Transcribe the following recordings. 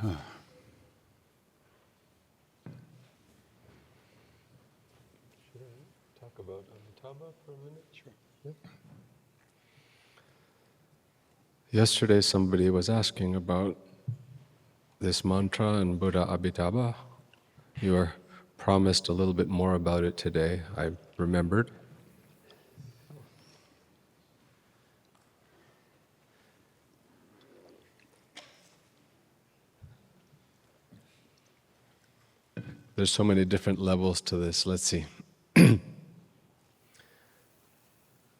Talk about Amitabha for a minute? Sure. Yeah. Yesterday somebody was asking about this mantra and Buddha Amitabha. You were promised a little bit more about it today, I remembered. There's so many different levels to this. Let's see.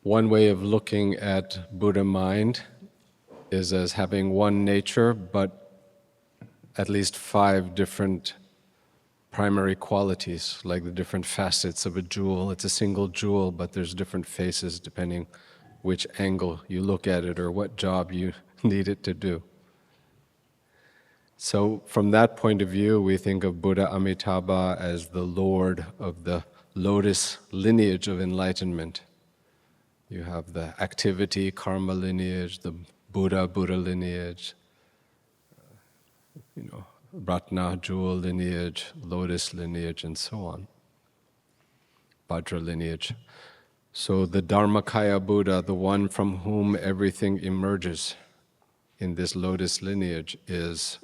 One way of looking at Buddha mind is as having one nature, but at least 5 different primary qualities, like the different facets of a jewel. It's a single jewel, but there's different faces depending which angle you look at it or what job you need it to do. So from that point of view, we think of Buddha Amitabha as the Lord of the lotus lineage of enlightenment. You have the activity, karma lineage, the Buddha lineage, Ratna, jewel lineage, lotus lineage, and so on. Vajra lineage. So the Dharmakaya Buddha, the one from whom everything emerges in this lotus lineage, is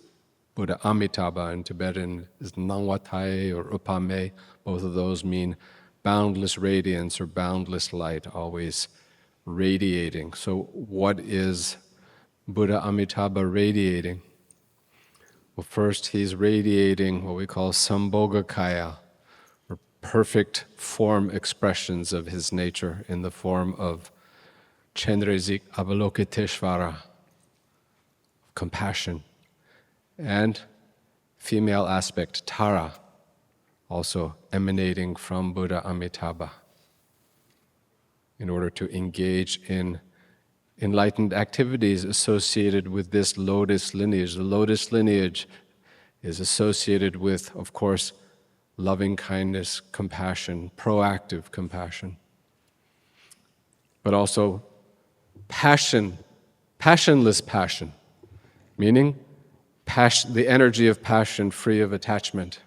Buddha Amitabha. In Tibetan is Nangwatai or Upame. Both of those mean boundless radiance or boundless light, always radiating. So what is Buddha Amitabha radiating? Well, first he's radiating what we call Sambhogakaya, or perfect form expressions of his nature in the form of Chendrazik Avalokiteshvara, compassion, and female aspect, Tara, also emanating from Buddha Amitabha, in order to engage in enlightened activities associated with this lotus lineage. The lotus lineage is associated with, of course, loving kindness, compassion, proactive compassion, but also passion, passionless passion, meaning the energy of passion free of attachment.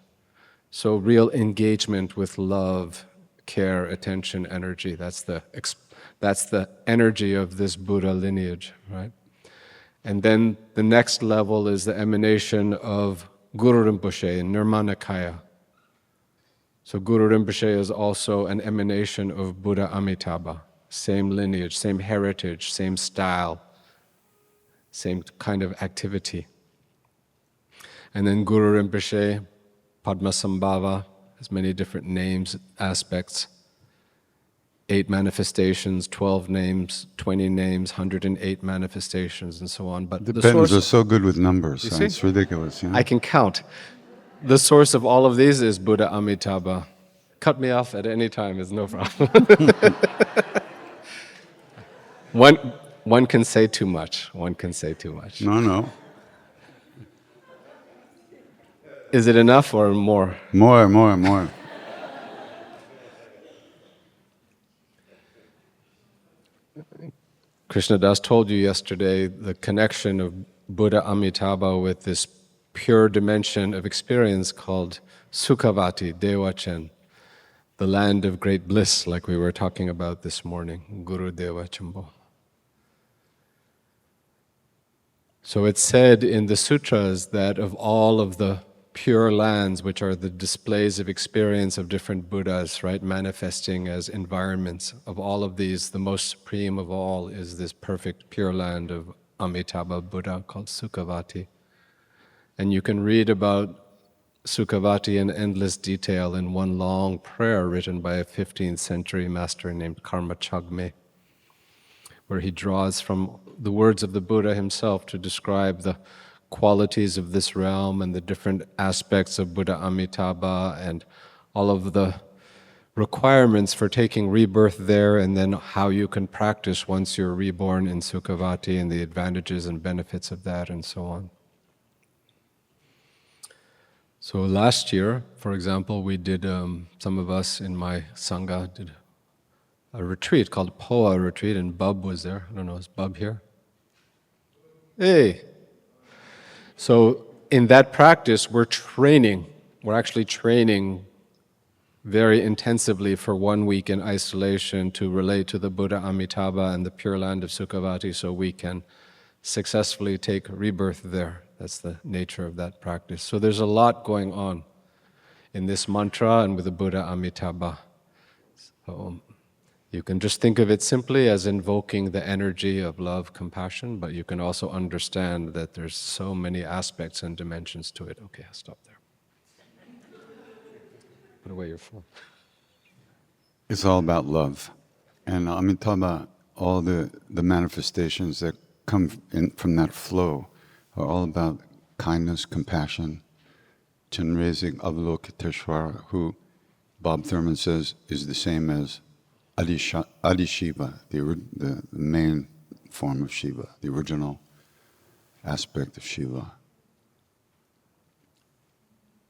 So real engagement with love, care, attention, energy. That's the energy of this Buddha lineage, right? And then the next level is the emanation of Guru Rinpoche, Nirmanakaya. So Guru Rinpoche is also an emanation of Buddha Amitabha. Same lineage, same heritage, same style, same kind of activity. And then Guru Rinpoche, Padmasambhava, has many different names, aspects. 8 manifestations, 12 names, 20 names, 108 manifestations, and so on. But the Tibetans are so good with numbers. You see? It's ridiculous. You know? I can count. The source of all of these is Buddha Amitabha. Cut me off at any time, is no problem. One can say too much. One can say too much. No. Is it enough or more? More. Krishna Das told you yesterday the connection of Buddha Amitabha with this pure dimension of experience called Sukhavati, Dewachen, the land of great bliss, like we were talking about this morning, Guru Deva Chambo. So it's said in the sutras that of all of the pure lands, which are the displays of experience of different Buddhas, right, manifesting as environments, of all of these, the most supreme of all is this perfect pure land of Amitabha Buddha called Sukhavati. And you can read about Sukhavati in endless detail in one long prayer written by a 15th century master named Karma Chagme, where he draws from the words of the Buddha himself to describe the qualities of this realm and the different aspects of Buddha Amitabha and all of the requirements for taking rebirth there, and then how you can practice once you're reborn in Sukhavati and the advantages and benefits of that and so on. So last year, for example, we did, some of us in my Sangha did a retreat called Poa retreat, and Bub was there. I don't know, is Bub here? Hey! So in that practice, we're actually training very intensively for 1 week in isolation to relate to the Buddha Amitabha and the Pure Land of Sukhavati so we can successfully take rebirth there. That's the nature of that practice. So there's a lot going on in this mantra and with the Buddha Amitabha. So you can just think of it simply as invoking the energy of love, compassion, but you can also understand that there's so many aspects and dimensions to it. Okay, I'll stop there. Put away your phone. It's all about love. And Amitabha, all the manifestations that come in from that flow are all about kindness, compassion. Chenrezig Avalokiteshvara, who Bob Thurman says is the same as Adi Shiva, the main form of Shiva, the original aspect of Shiva.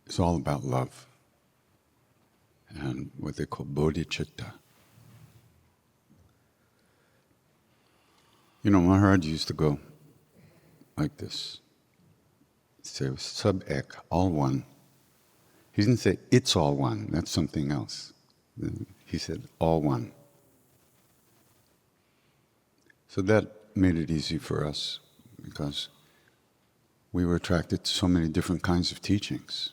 It's all about love and what they call bodhicitta. You know, Maharaj used to go like this. Say sub ek, all one. He didn't say it's all one, that's something else. He said all one. So that made it easy for us because we were attracted to so many different kinds of teachings.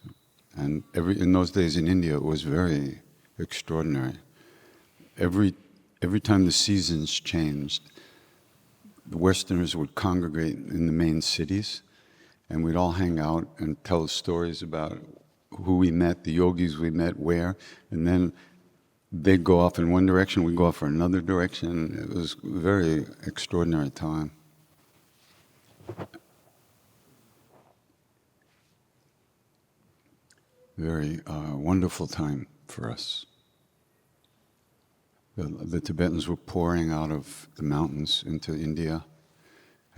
And in those days in India, it was very extraordinary. Every time the seasons changed, the Westerners would congregate in the main cities, and we'd all hang out and tell stories about who we met, the yogis we met, where, and then they'd go off in one direction, we'd go off in another direction. It was a very extraordinary time. Very wonderful time for us. The Tibetans were pouring out of the mountains into India.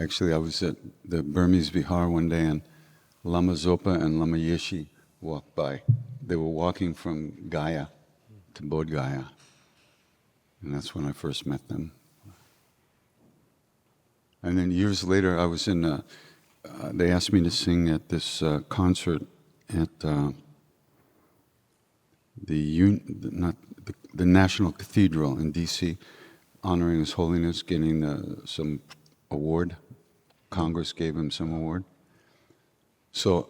Actually, I was at the Burmese Vihar one day, and Lama Zopa and Lama Yeshe walked by. They were walking from Gaya to Bodh Gaya, and that's when I first met them. And then years later, I was in they asked me to sing at this concert at the National Cathedral in D.C., honoring His Holiness, getting some award. Congress gave him some award. So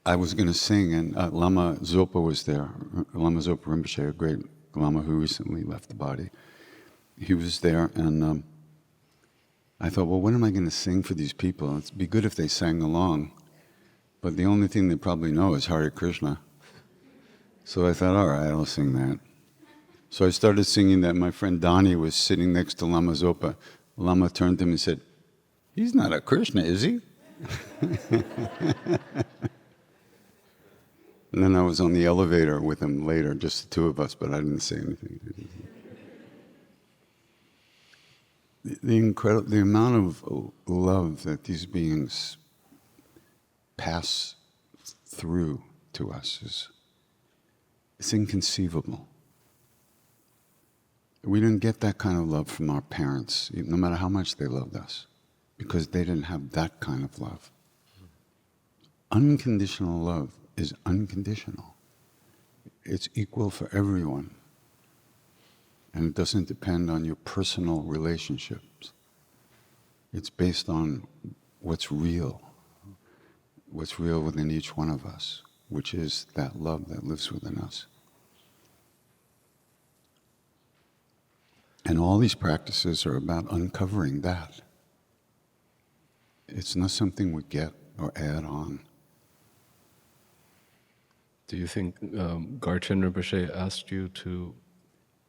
I was going to sing, and Lama Zopa was there. Lama Zopa Rinpoche, a great Lama who recently left the body. He was there, and I thought, well, what am I going to sing for these people? It'd be good if they sang along. But the only thing they probably know is Hare Krishna. So I thought, all right, I'll sing that. So I started singing that. My friend Donnie was sitting next to Lama Zopa. Lama turned to him and said, "He's not a Krishna, is he?" And then I was on the elevator with him later, just the two of us, but I didn't say anything. The amount of love that these beings pass through to us it's inconceivable. We didn't get that kind of love from our parents, no matter how much they loved us, because they didn't have that kind of love. Unconditional love is unconditional. It's equal for everyone. And it doesn't depend on your personal relationships. It's based on what's real within each one of us, which is that love that lives within us. And all these practices are about uncovering that. It's not something we get or add on. Do you think Garchin Rinpoche asked you to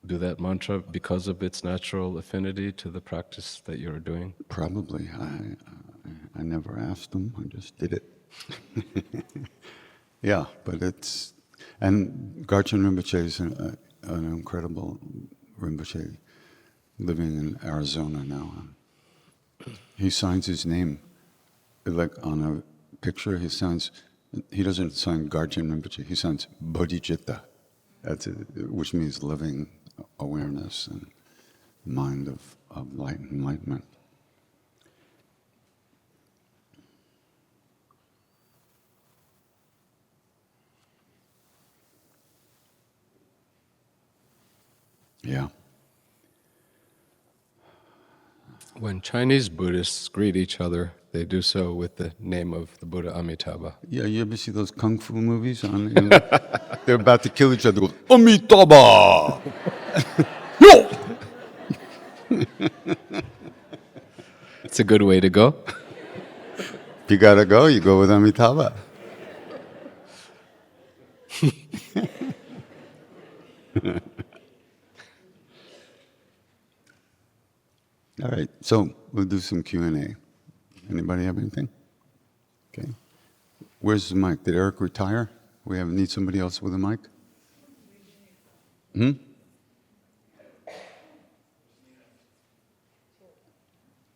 do that mantra because of its natural affinity to the practice that you're doing? Probably. I never asked him. I just did it. Yeah, but it's... And Garchin Rinpoche is an incredible Rinpoche living in Arizona now. He signs his name, like on a picture, he doesn't sign Garchin Rinpoche, he signs bodhicitta, which means living awareness and mind of light and enlightenment. Yeah. When Chinese Buddhists greet each other, they do so with the name of the Buddha Amitabha. Yeah, you ever see those kung fu movies? They're about to kill each other. Goes, Amitabha! No! It's a good way to go. If you gotta go, you go with Amitabha. All right, so we'll do some Q&A. Anybody have anything? Okay. Where's the mic? Did Eric retire? We need somebody else with a mic?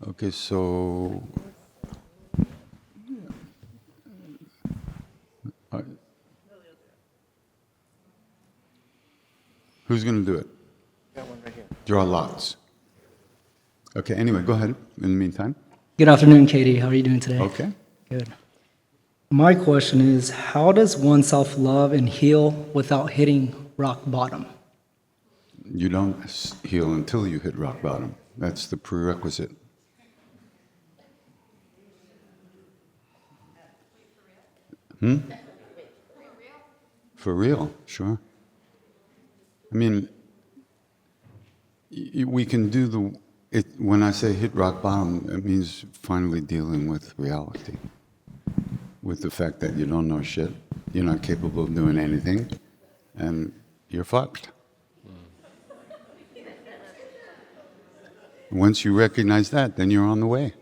Okay, so who's going to do it? Got one right here. Draw lots. Okay, anyway, go ahead in the meantime. Good afternoon, Katie. How are you doing today? Okay. Good. My question is, how does one self-love and heal without hitting rock bottom? You don't heal until you hit rock bottom. That's the prerequisite. For real, sure. I mean, we can do when I say hit rock bottom, it means finally dealing with reality. With the fact that you don't know shit, you're not capable of doing anything, and you're fucked. Once you recognize that, then you're on the way.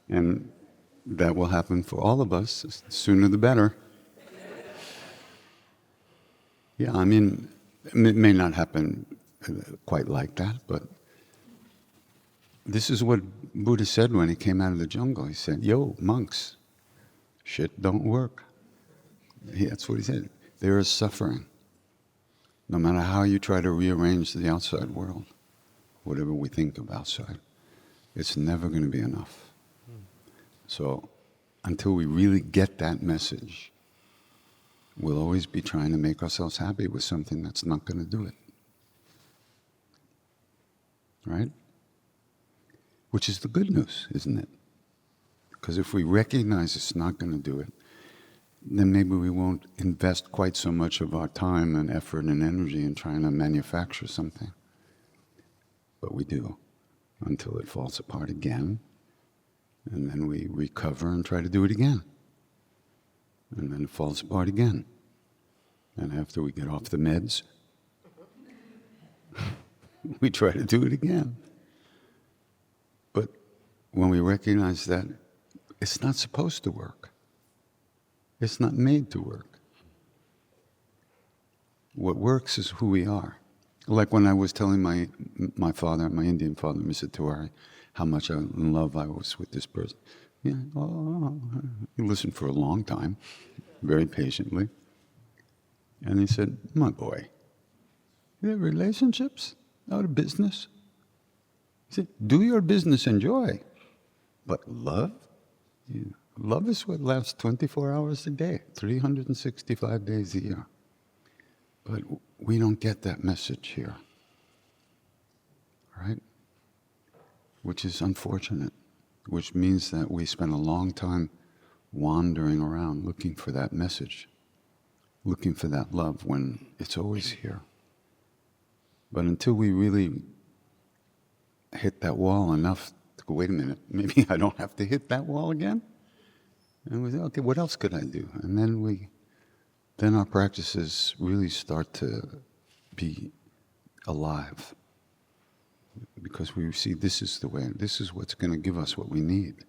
And that will happen for all of us. The sooner the better. Yeah, I mean, it may not happen quite like that, but this is what Buddha said when he came out of the jungle. He said, yo, monks, shit don't work. That's what he said. There is suffering. No matter how you try to rearrange the outside world, whatever we think of outside, it's never going to be enough. So until we really get that message, we'll always be trying to make ourselves happy with something that's not going to do it. Right? Which is the good news, isn't it? Because if we recognize it's not going to do it, then maybe we won't invest quite so much of our time and effort and energy in trying to manufacture something. But we do, until it falls apart again, and then we recover and try to do it again. And then it falls apart again. And after we get off the meds, we try to do it again. But when we recognize that it's not supposed to work, it's not made to work. What works is who we are. Like when I was telling my father, my Indian father, Mr. Tiwari, how much in love I was with this person. Yeah, he listened for a long time, very patiently. And he said, my boy, your relationships out of business? He said, do your business, enjoy. But love? Yeah. Love is what lasts 24 hours a day, 365 days a year. But we don't get that message here, right? Which is unfortunate, which means that we spend a long time wandering around looking for that message, looking for that love when it's always here. But until we really hit that wall enough to go, wait a minute, maybe I don't have to hit that wall again? And we say, okay, what else could I do? And then our practices really start to be alive. Because we see this is the way, this is what's going to give us what we need.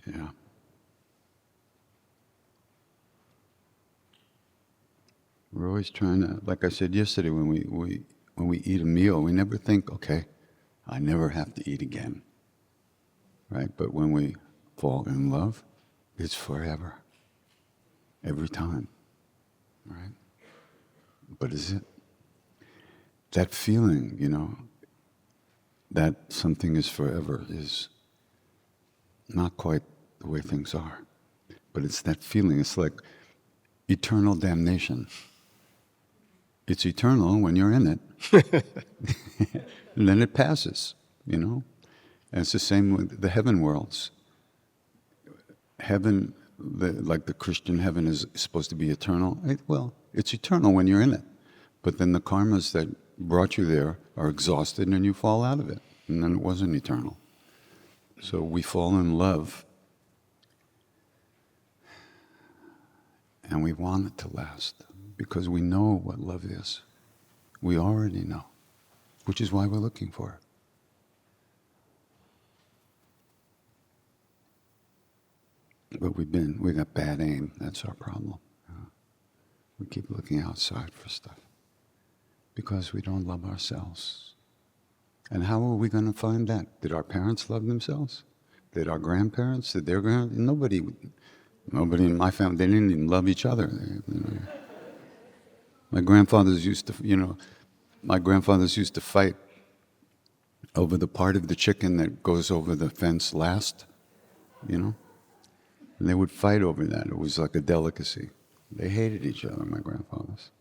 Yeah. We're always trying to, like I said yesterday, when we eat a meal, we never think, okay, I never have to eat again. Right? But when we fall in love, it's forever. Every time. Right? But is it? That feeling, that something is forever is not quite the way things are. But it's that feeling. It's like eternal damnation. It's eternal when you're in it. And then it passes, you know? And it's the same with the heaven worlds. Heaven, like the Christian heaven is supposed to be eternal. Well, it's eternal when you're in it. But then the karmas that brought you there are exhausted and you fall out of it. And then it wasn't eternal. So we fall in love and we want it to last because we know what love is. We already know, which is why we're looking for it. But we got bad aim. That's our problem. We keep looking outside for stuff because we don't love ourselves. And how are we going to find that? Did our parents love themselves? Did our grandparents? Did their grandparents? Nobody in my family, they didn't even love each other. My grandfathers used to fight over the part of the chicken that goes over the fence last, you know? And they would fight over that. It was like a delicacy. They hated each other, my grandfathers.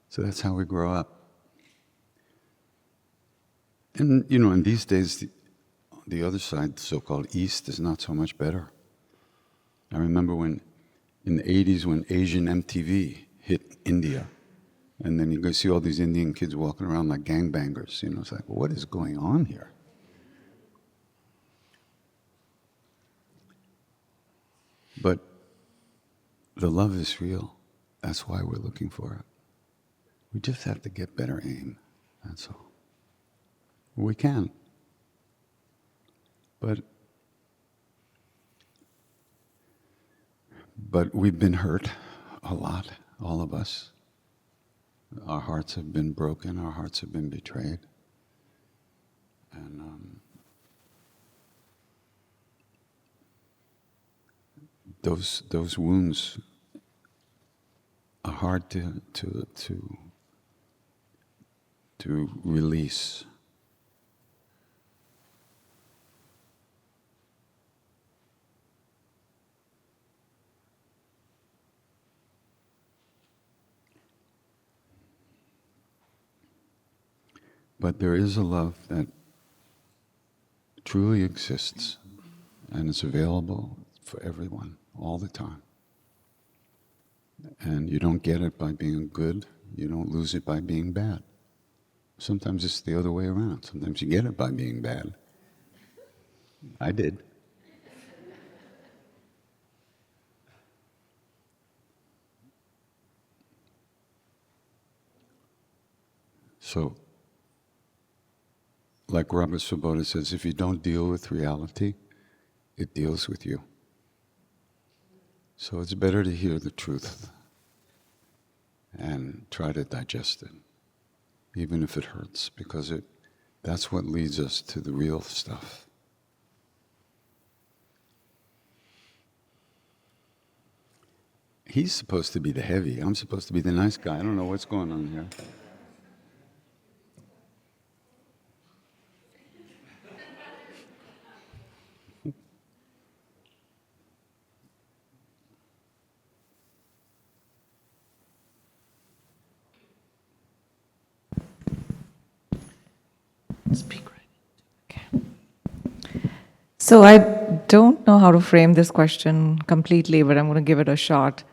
So that's how we grow up. And, you know, in these days, the other side, the so-called East, is not so much better. I remember when, in the 80s, when Asian MTV hit India, and then you go see all these Indian kids walking around like gangbangers, you know, it's like, what is going on here? But the love is real. That's why we're looking for it. We just have to get better aim, that's all. We can. But we've been hurt a lot, all of us. Our hearts have been broken, our hearts have been betrayed. And those wounds are hard to release. But there is a love that truly exists and is available for everyone all the time. And you don't get it by being good, you don't lose it by being bad. Sometimes it's the other way around. Sometimes you get it by being bad. I did. So, like Robert Svoboda says, if you don't deal with reality, it deals with you. So it's better to hear the truth and try to digest it, even if it hurts, because that's what leads us to the real stuff. He's supposed to be the heavy. I'm supposed to be the nice guy. I don't know what's going on here. Speak right. Okay. So I don't know how to frame this question completely, but I'm going to give it a shot.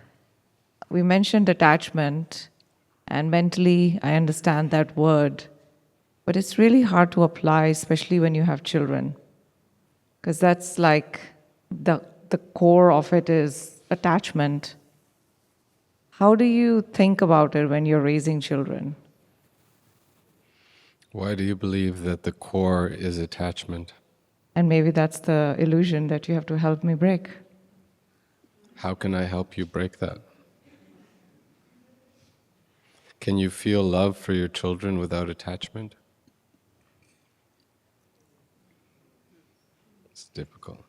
We mentioned attachment, and mentally I understand that word, but it's really hard to apply, especially when you have children, because that's like the core of it is attachment. How do you think about it when you're raising children? Why do you believe that the core is attachment? And maybe that's the illusion that you have to help me break. How can I help you break that? Can you feel love for your children without attachment? It's difficult.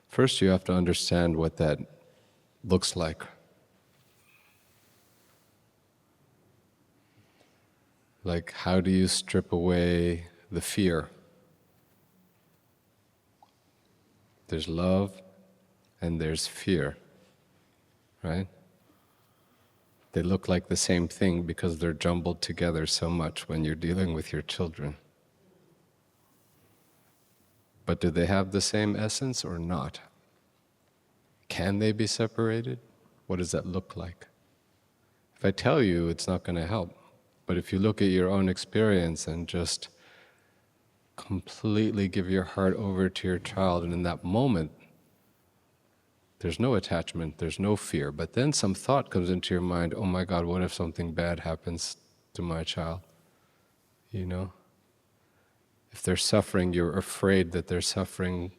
First, you have to understand what that looks like. Like, how do you strip away the fear? There's love and there's fear, right? They look like the same thing because they're jumbled together so much when you're dealing with your children. But do they have the same essence or not? Can they be separated? What does that look like? If I tell you, it's not going to help. But if you look at your own experience and just completely give your heart over to your child, and in that moment, there's no attachment, there's no fear. But then some thought comes into your mind, oh my God, what if something bad happens to my child? You know? If they're suffering, you're afraid that their suffering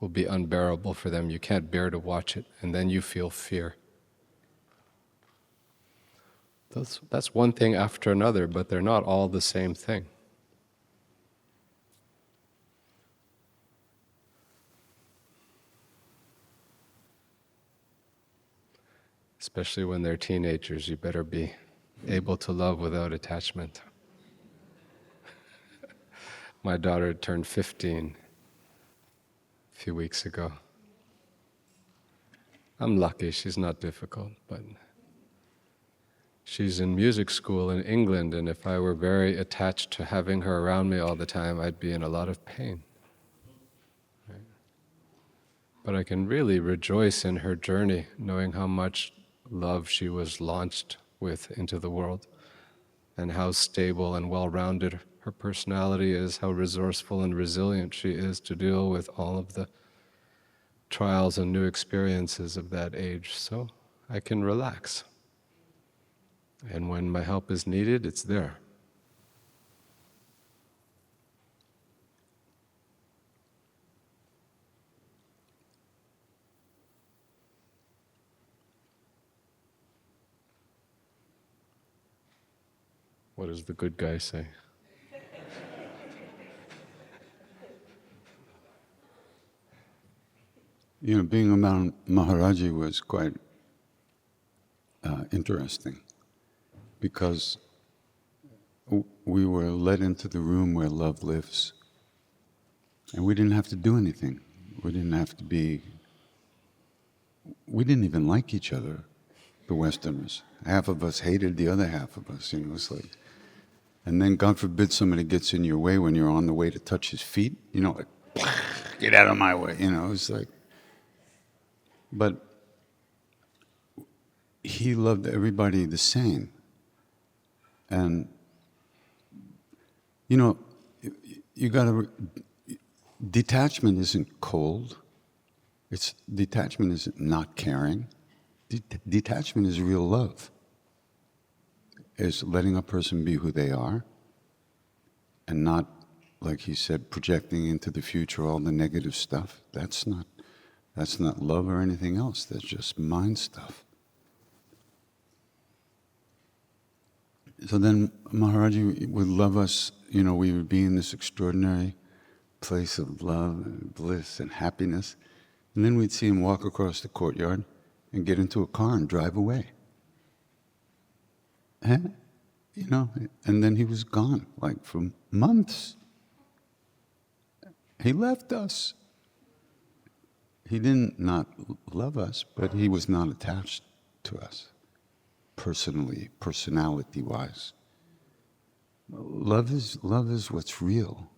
will be unbearable for them. You can't bear to watch it, and then you feel fear. That's one thing after another, but they're not all the same thing. Especially when they're teenagers, you better be able to love without attachment. My daughter turned 15 a few weeks ago. I'm lucky, she's not difficult, but she's in music school in England, and if I were very attached to having her around me all the time, I'd be in a lot of pain. Right? But I can really rejoice in her journey, knowing how much love she was launched with into the world, and how stable and well-rounded her personality is, how resourceful and resilient she is to deal with all of the trials and new experiences of that age. So I can relax. And when my help is needed, it's there. What does the good guy say? You know, being around Maharaji was quite interesting, because we were led into the room where love lives, and we didn't have to do anything. We didn't even like each other, the Westerners. Half of us hated the other half of us, you know, it's like, and then God forbid somebody gets in your way when you're on the way to touch his feet, you know, like, get out of my way, you know, it's like, but he loved everybody the same. And, you know, you gotta, detachment isn't cold. Detachment isn't not caring. Detachment is real love. Is letting a person be who they are, and not, like he said, projecting into the future all the negative stuff. That's not love or anything else. That's just mind stuff. So then Maharaji would love us, you know, we would be in this extraordinary place of love and bliss and happiness, and then we'd see him walk across the courtyard and get into a car and drive away. You know, and then he was gone, like for months. He left us. He didn't not love us, but he was not attached to us, personally, personality-wise. Love is what's real,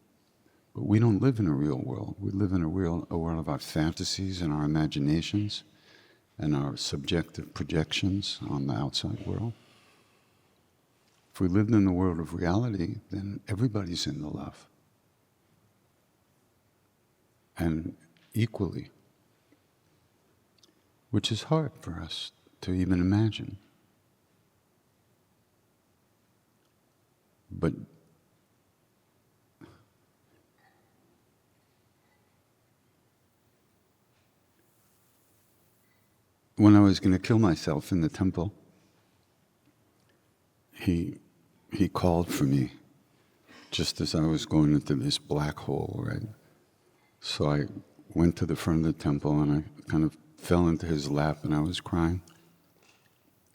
but we don't live in a real world. We live in a world of our fantasies and our imaginations and our subjective projections on the outside world. If we lived in the world of reality, then everybody's in the love. And equally, which is hard for us to even imagine. But when I was going to kill myself in the temple, he called for me just as I was going into this black hole, right? So I went to the front of the temple and I kind of fell into his lap and I was crying.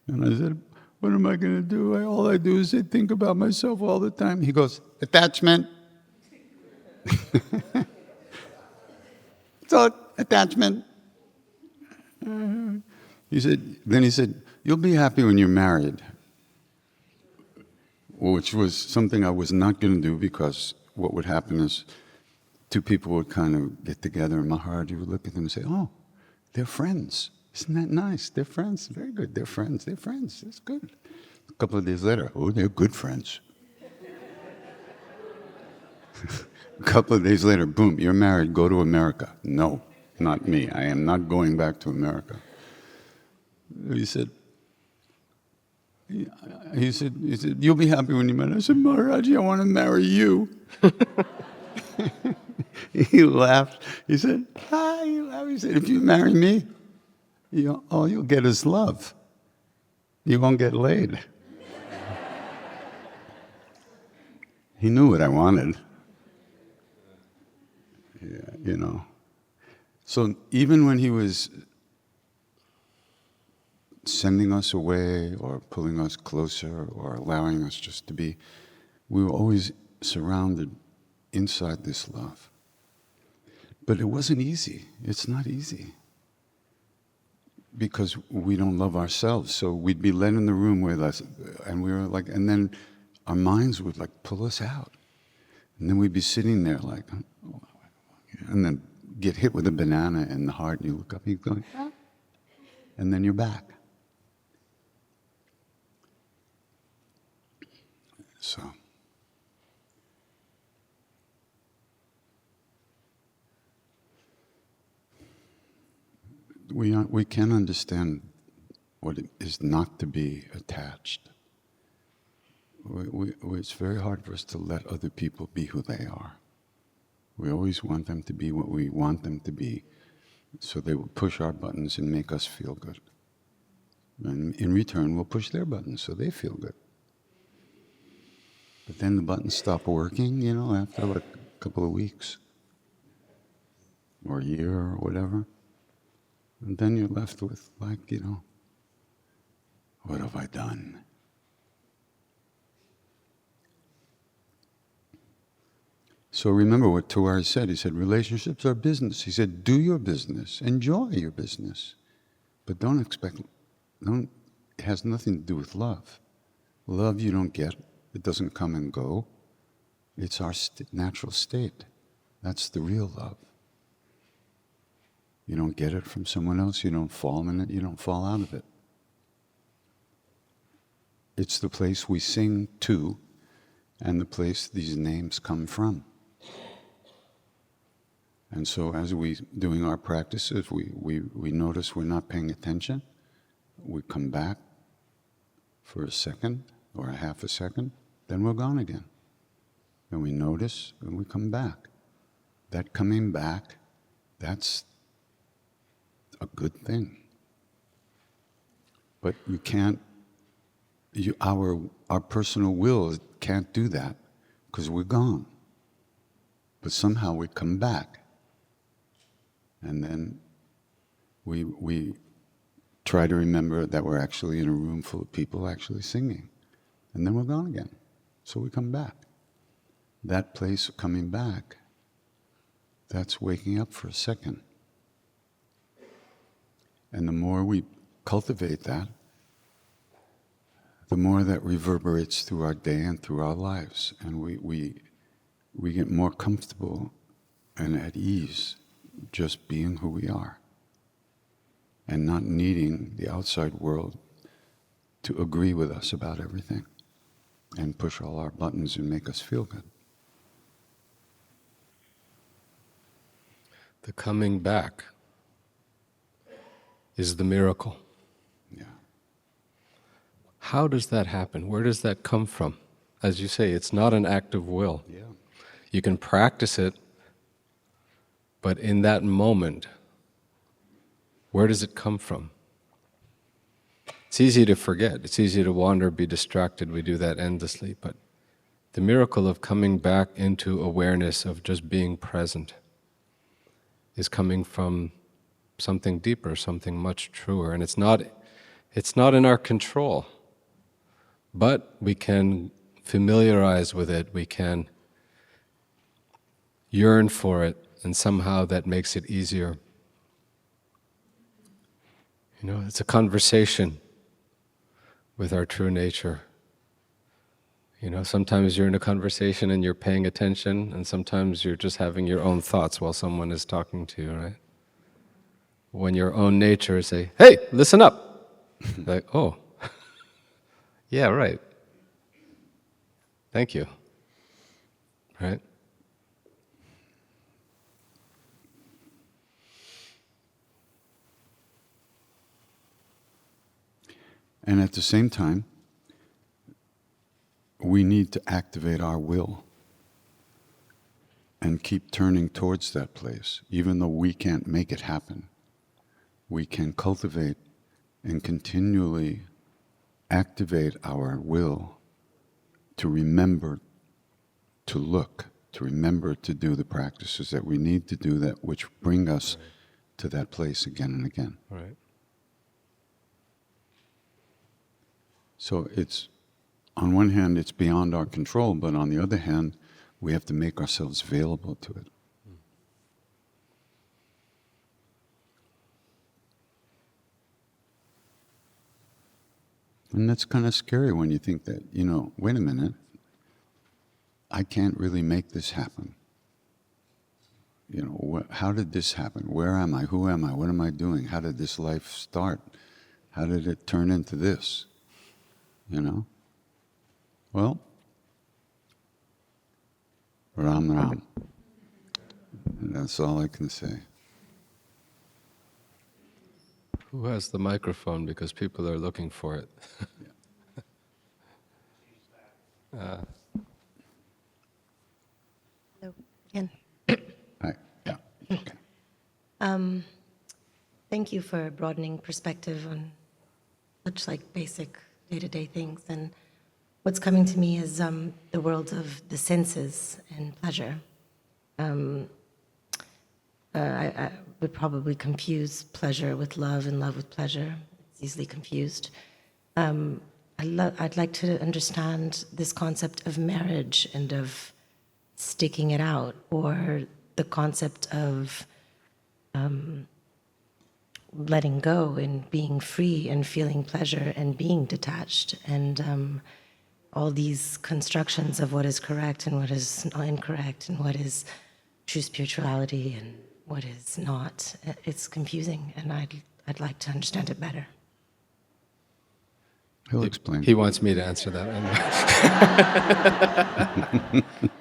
And I said, What am I going to do? All I do is I think about myself all the time. He goes, attachment. So, attachment. He said, you'll be happy when you're married. Which was something I was not going to do, because what would happen is two people would kind of get together in Maharaj would look at them and say, oh, they're friends. Isn't that nice? They're friends. Very good. They're friends. They're friends. That's good. A couple of days later, oh, they're good friends. A couple of days later, boom, you're married. Go to America. No, not me. I am not going back to America. He said, you'll be happy when you marry. I said, Maharaji, I want to marry you. He laughed. He said, hi. He laughed. He said, if you marry me, all you'll get is love. You won't get laid. He knew what I wanted. Yeah, So even when he was sending us away or pulling us closer or allowing us just to be, we were always surrounded inside this love. But it wasn't easy. It's not easy. Because we don't love ourselves. So we'd be led in the room with us, and we were like, and then our minds would like pull us out. And then we'd be sitting there like, and then get hit with a banana in the heart, and you look up and you're going, ah. And then you're back. So. We can understand what it is not to be attached. It's very hard for us to let other people be who they are. We always want them to be what we want them to be, so they will push our buttons and make us feel good. And in return, we'll push their buttons so they feel good. But then the buttons stop working, after like a couple of weeks or a year or whatever. And then you're left with like, what have I done? So remember what Tawari said. He said, relationships are business. He said, do your business, enjoy your business. But it has nothing to do with love. Love you don't get. It doesn't come and go. It's our natural state. That's the real love. You don't get it from someone else. You don't fall in it. You don't fall out of it. It's the place we sing to and the place these names come from. And so as we doing our practices, we notice we're not paying attention. We come back for a second or a half a second, then we're gone again. And we notice and we come back. That coming back, that's a good thing. But you can't, our personal will can't do that because we're gone. But somehow we come back. And then we try to remember that we're actually in a room full of people actually singing. And then we're gone again. So we come back. That place of coming back, that's waking up for a second. And the more we cultivate that, the more that reverberates through our day and through our lives. And we get more comfortable and at ease just being who we are and not needing the outside world to agree with us about everything and push all our buttons and make us feel good. The coming back is the miracle. Yeah. How does that happen? Where does that come from? As you say, it's not an act of will. Yeah. You can practice it, but in that moment, where does it come from? It's easy to forget. It's easy to wander, be distracted. We do that endlessly. But the miracle of coming back into awareness of just being present is coming from something deeper, something much truer. And it's not in our control. But we can familiarize with it, we can yearn for it, and somehow that makes it easier. You know, it's a conversation with our true nature. You know, sometimes you're in a conversation and you're paying attention, and sometimes you're just having your own thoughts while someone is talking to you, right? When your own nature say, "Hey, listen up," like, "Oh, yeah, right. Thank you." Right? And at the same time, we need to activate our will and keep turning towards that place. Even though we can't make it happen, we can cultivate and continually activate our will to remember to look, to remember to do the practices that we need to do, that which bring us to that place again and again. Right. So it's, on one hand, it's beyond our control, but on the other hand, we have to make ourselves available to it. And that's kind of scary when you think that, you know, wait a minute, I can't really make this happen. You know, how did this happen? Where am I? Who am I? What am I doing? How did this life start? How did it turn into this? You know? Well, Ram Ram. And that's all I can say. Who has the microphone? Because people are looking for it. Hello again. Hi. Yeah. Okay. Thank you for broadening perspective on such like basic day-to-day things. And what's coming to me is the world of the senses and pleasure. I would probably confuse pleasure with love and love with pleasure. It's easily confused. I'd like to understand this concept of marriage and of sticking it out, or the concept of letting go and being free and feeling pleasure and being detached, and all these constructions of what is correct and what is incorrect and what is true spirituality and what is not. It's confusing, and I'd like to understand it better. He'll explain. He wants me to answer that.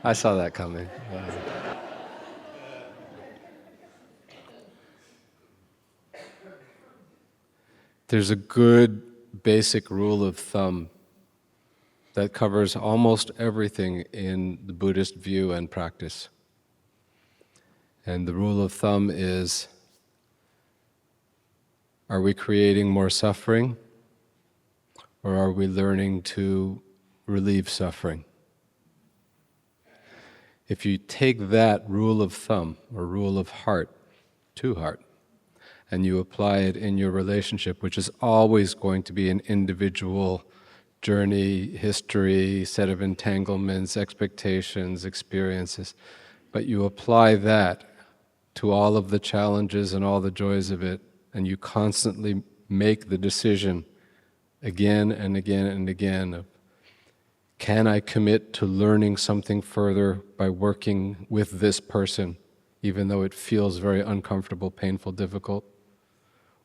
I saw that coming. There's a good basic rule of thumb that covers almost everything in the Buddhist view and practice. And the rule of thumb is, are we creating more suffering, or are we learning to relieve suffering? If you take that rule of thumb, or rule of heart, to heart, and you apply it in your relationship, which is always going to be an individual journey, history, set of entanglements, expectations, experiences, but you apply that to all of the challenges and all the joys of it, and you constantly make the decision again and again and again of, can I commit to learning something further by working with this person, even though it feels very uncomfortable, painful, difficult?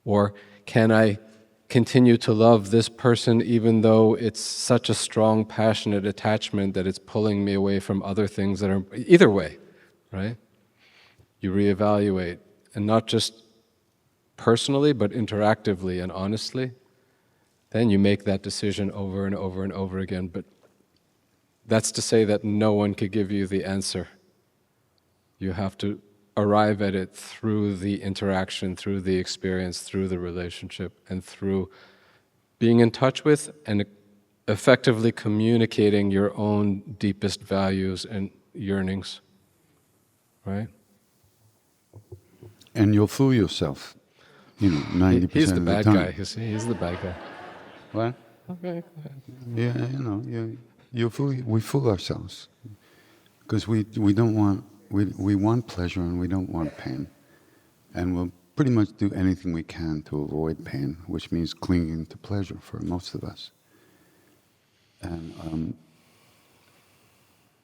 Or can I continue to love this person even though it's such a strong, passionate attachment that it's pulling me away from other things that are, either way, right? You reevaluate, and not just personally, but interactively and honestly. Then you make that decision over and over and over again. But that's to say that no one could give you the answer. You have to arrive at it through the interaction, through the experience, through the relationship, and through being in touch with and effectively communicating your own deepest values and yearnings, right? And you'll fool yourself, you know, 90% He's the of the bad time. guy. He's the bad guy. What? Okay. Yeah, we fool ourselves because we don't want we want pleasure and we don't want pain, and we'll pretty much do anything we can to avoid pain, which means clinging to pleasure for most of us, and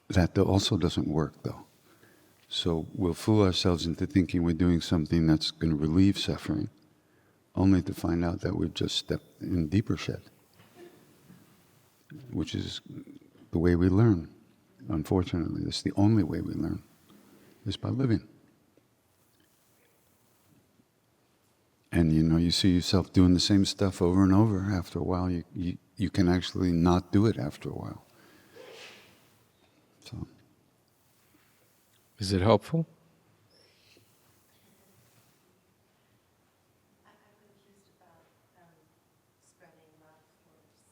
that also doesn't work though. So we'll fool ourselves into thinking we're doing something that's going to relieve suffering, only to find out that we've just stepped in deeper shit, which is the way we learn. Unfortunately, it's the only way we learn, is by living. And you see yourself doing the same stuff over and over. After a while, you can actually not do it after a while. So, Is it helpful?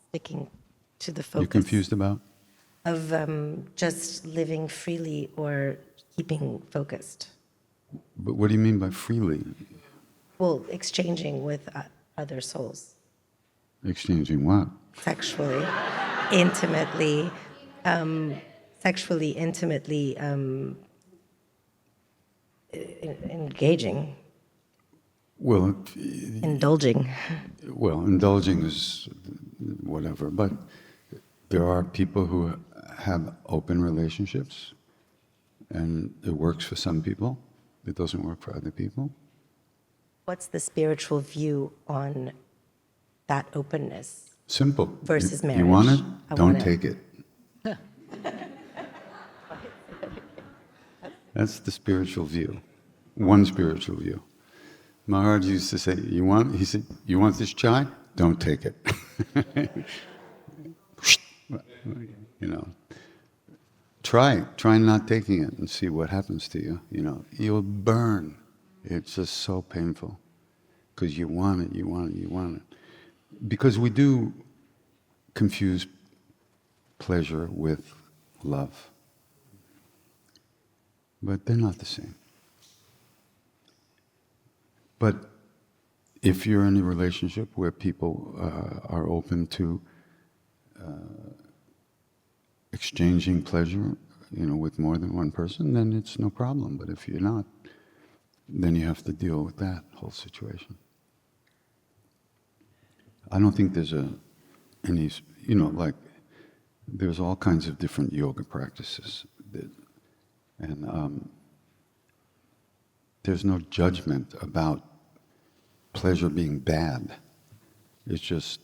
Sticking to the focus you're confused about? of just living freely or keeping focused. But what do you mean by freely? Well, exchanging with other souls, Exchanging what? sexually, intimately, engaging, Well, indulging. indulging is whatever, but there are people who have open relationships, and it works for some people. It doesn't work for other people. What's the spiritual view on that openness? Simple. Versus You want marriage. it? I Don't want it. take it. That's the spiritual view. One spiritual view. Maharaj used to say, he said, you want this chai? Don't take it. Try not taking it and see what happens to you. You'll burn. It's just so painful because you want it. Because we do confuse pleasure with love, but they're not the same. But if you're in a relationship where people are open to exchanging pleasure, with more than one person, then it's no problem. But if you're not, then you have to deal with that whole situation. I don't think there's there's all kinds of different yoga practices, and there's no judgment about pleasure being bad. It's just,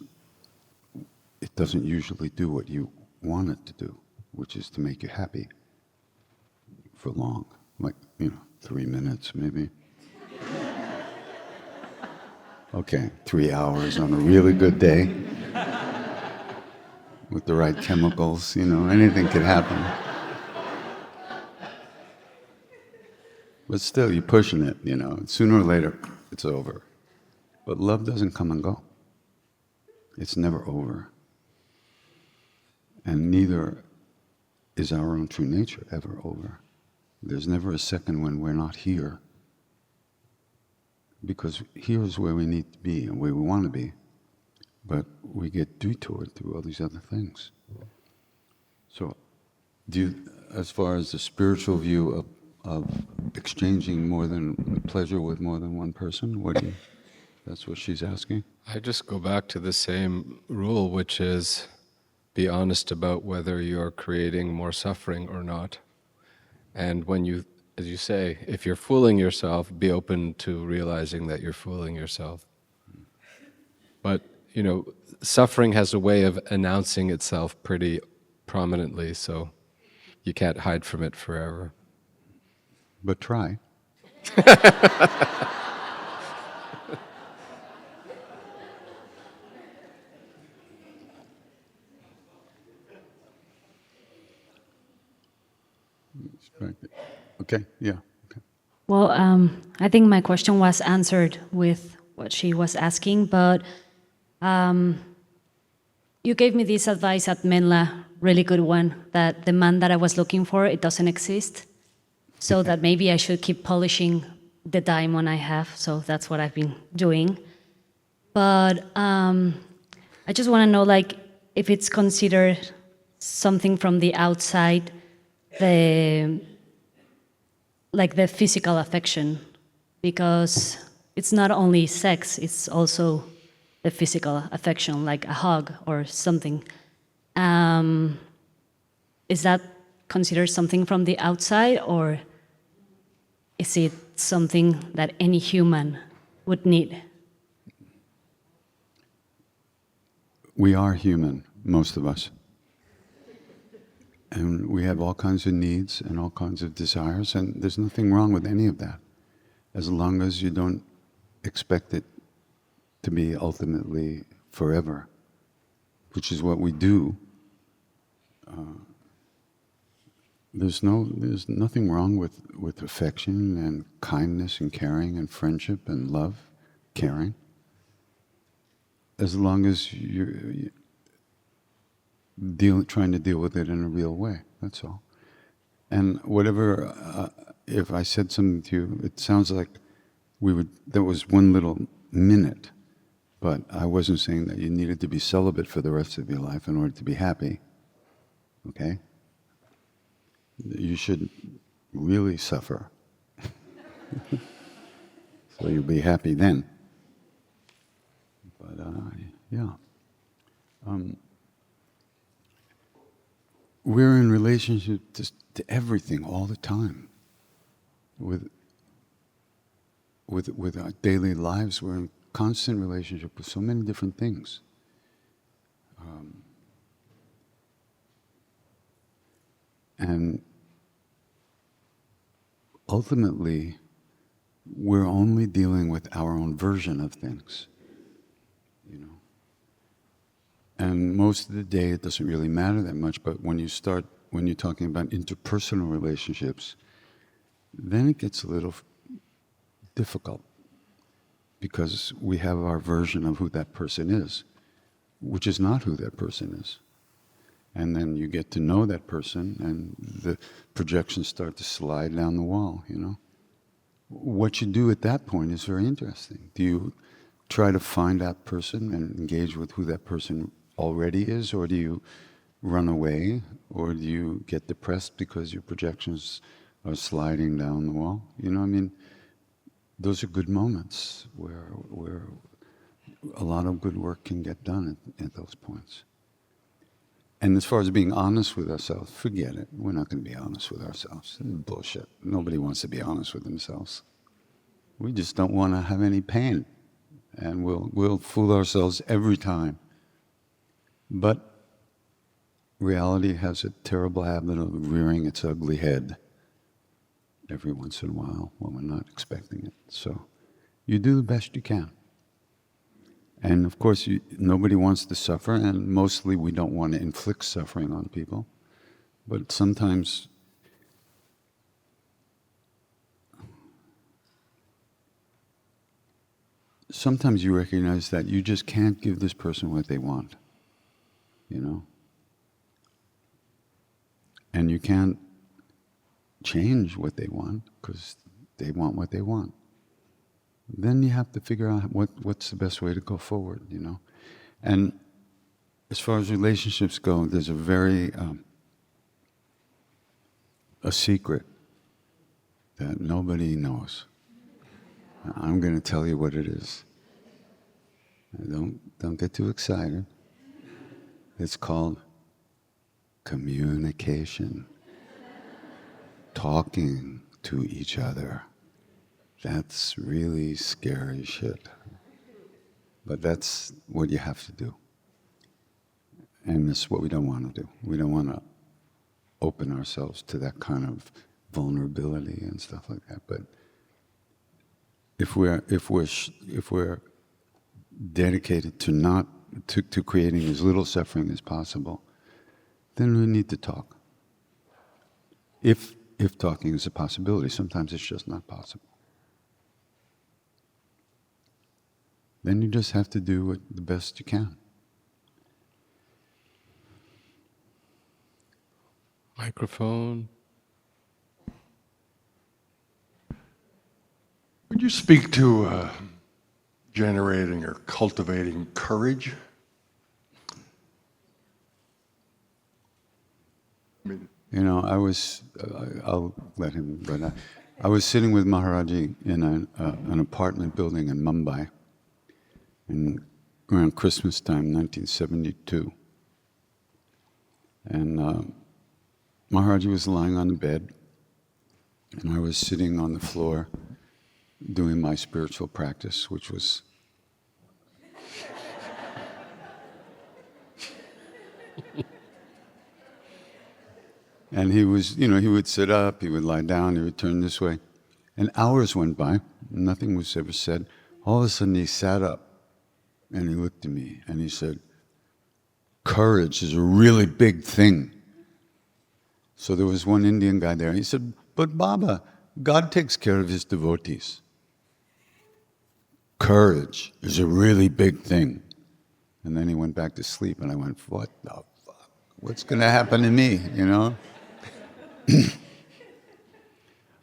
it doesn't usually do what you want it to do, which is to make you happy for long, like, 3 minutes maybe. Okay, 3 hours on a really good day with the right chemicals, anything could happen. But still, you're pushing it, sooner or later, it's over. But love doesn't come and go. It's never over. And neither is our own true nature ever over. There's never a second when we're not here. Because here is where we need to be and where we want to be. But we get detoured through all these other things. So, as far as the spiritual view of exchanging more than pleasure with more than one person, that's what she's asking? I just go back to the same rule, which is be honest about whether you're creating more suffering or not. And when you, as you say, if you're fooling yourself, be open to realizing that you're fooling yourself. But, suffering has a way of announcing itself pretty prominently, so you can't hide from it forever. But try. Okay, yeah. Okay. Well, I think my question was answered with what she was asking, but you gave me this advice at Menla, really good one, that the man that I was looking for, it doesn't exist. So that maybe I should keep polishing the diamond I have. So that's what I've been doing. But I just want to know, like, if it's considered something from the outside, the physical affection, because it's not only sex, it's also the physical affection, like a hug or something. Is that considered something from the outside, or is it something that any human would need? We are human, most of us. And we have all kinds of needs and all kinds of desires, and there's nothing wrong with any of that, as long as you don't expect it to be ultimately forever, which is what we do. There's nothing wrong with affection and kindness and caring and friendship and love, caring, as long as you're trying to deal with it in a real way. That's all. And whatever, if I said something to you, it sounds like that was one little minute, but I wasn't saying that you needed to be celibate for the rest of your life in order to be happy. Okay? You should really suffer. So you'll be happy then. But yeah. We're in relationship to everything all the time. With our daily lives, we're in constant relationship with so many different things. And ultimately, we're only dealing with our own version of things, you know. And most of the day, it doesn't really matter that much, but when you're talking about interpersonal relationships, then it gets a little difficult, because we have our version of who that person is, which is not who that person is. And then you get to know that person, and the projections start to slide down the wall, you know. What you do at that point is very interesting. Do you try to find that person and engage with who that person already is, or do you run away, or do you get depressed because your projections are sliding down the wall? You know, I mean, those are good moments where a lot of good work can get done at those points. And as far as being honest with ourselves, forget it. We're not going to be honest with ourselves. It's bullshit. Nobody wants to be honest with themselves. We just don't want to have any pain. And we'll fool ourselves every time. But reality has a terrible habit of rearing its ugly head every once in a while when we're not expecting it. So you do the best you can. And of course, nobody wants to suffer, and mostly we don't want to inflict suffering on people. But sometimes you recognize that you just can't give this person what they want, you know? And you can't change what they want, because they want what they want. Then you have to figure out what's the best way to go forward, you know. And as far as relationships go, there's a very a secret that nobody knows. I'm going to tell you what it is. Don't get too excited. It's called communication. Talking to each other. That's really scary shit. But that's what you have to do. And it's what we don't want to do. We don't want to open ourselves to that kind of vulnerability and stuff like that. But if we're dedicated to creating as little suffering as possible, then we need to talk. If talking is a possibility, sometimes it's just not possible. Then you just have to do the best you can. Microphone. Would you speak to generating or cultivating courage You know, I'll let him, but I was sitting with Maharaji in an apartment building in Mumbai around Christmas time, 1972. And Maharaji was lying on the bed, and I was sitting on the floor doing my spiritual practice, which was and he was, you know, he would sit up, he would lie down, he would turn this way. And hours went by, nothing was ever said. All of a sudden he sat up and he looked at me and he said, "Courage is a really big thing." So there was one Indian guy there, and he said, "But Baba, God takes care of his devotees. Courage is a really big thing." And then he went back to sleep, and I went, "What the fuck? What's going to happen to me, you know?"